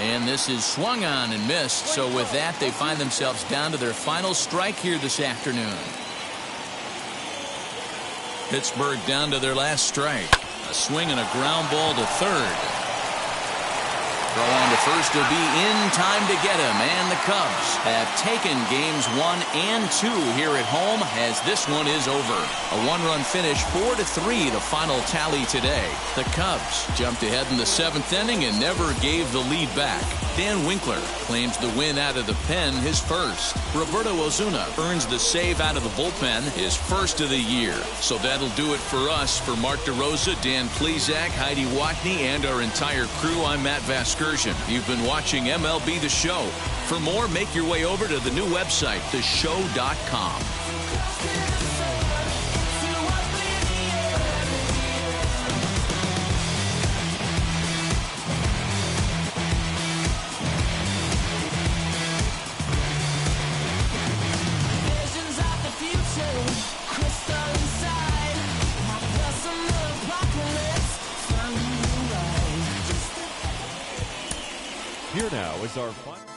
And this is swung on and missed. So with that, they find themselves down to their final strike here this afternoon. Pittsburgh down to their last strike. A swing and a ground ball to third. Throw on to first will be in time to get him. And the Cubs have taken games 1 and 2 here at home as this one is over. A 1-run finish, 4-3 the final tally today. The Cubs jumped ahead in the 7th inning and never gave the lead back. Dan Winkler claims the win out of the pen, his first. Roberto Ozuna earns the save out of the bullpen, his first of the year. So that'll do it for us. For Mark DeRosa, Dan Plezak, Heidi Watney, and our entire crew, I'm Matt Vaskersian. You've been watching MLB The Show. For more, make your way over to the new website, theshow.com. Here now is our final.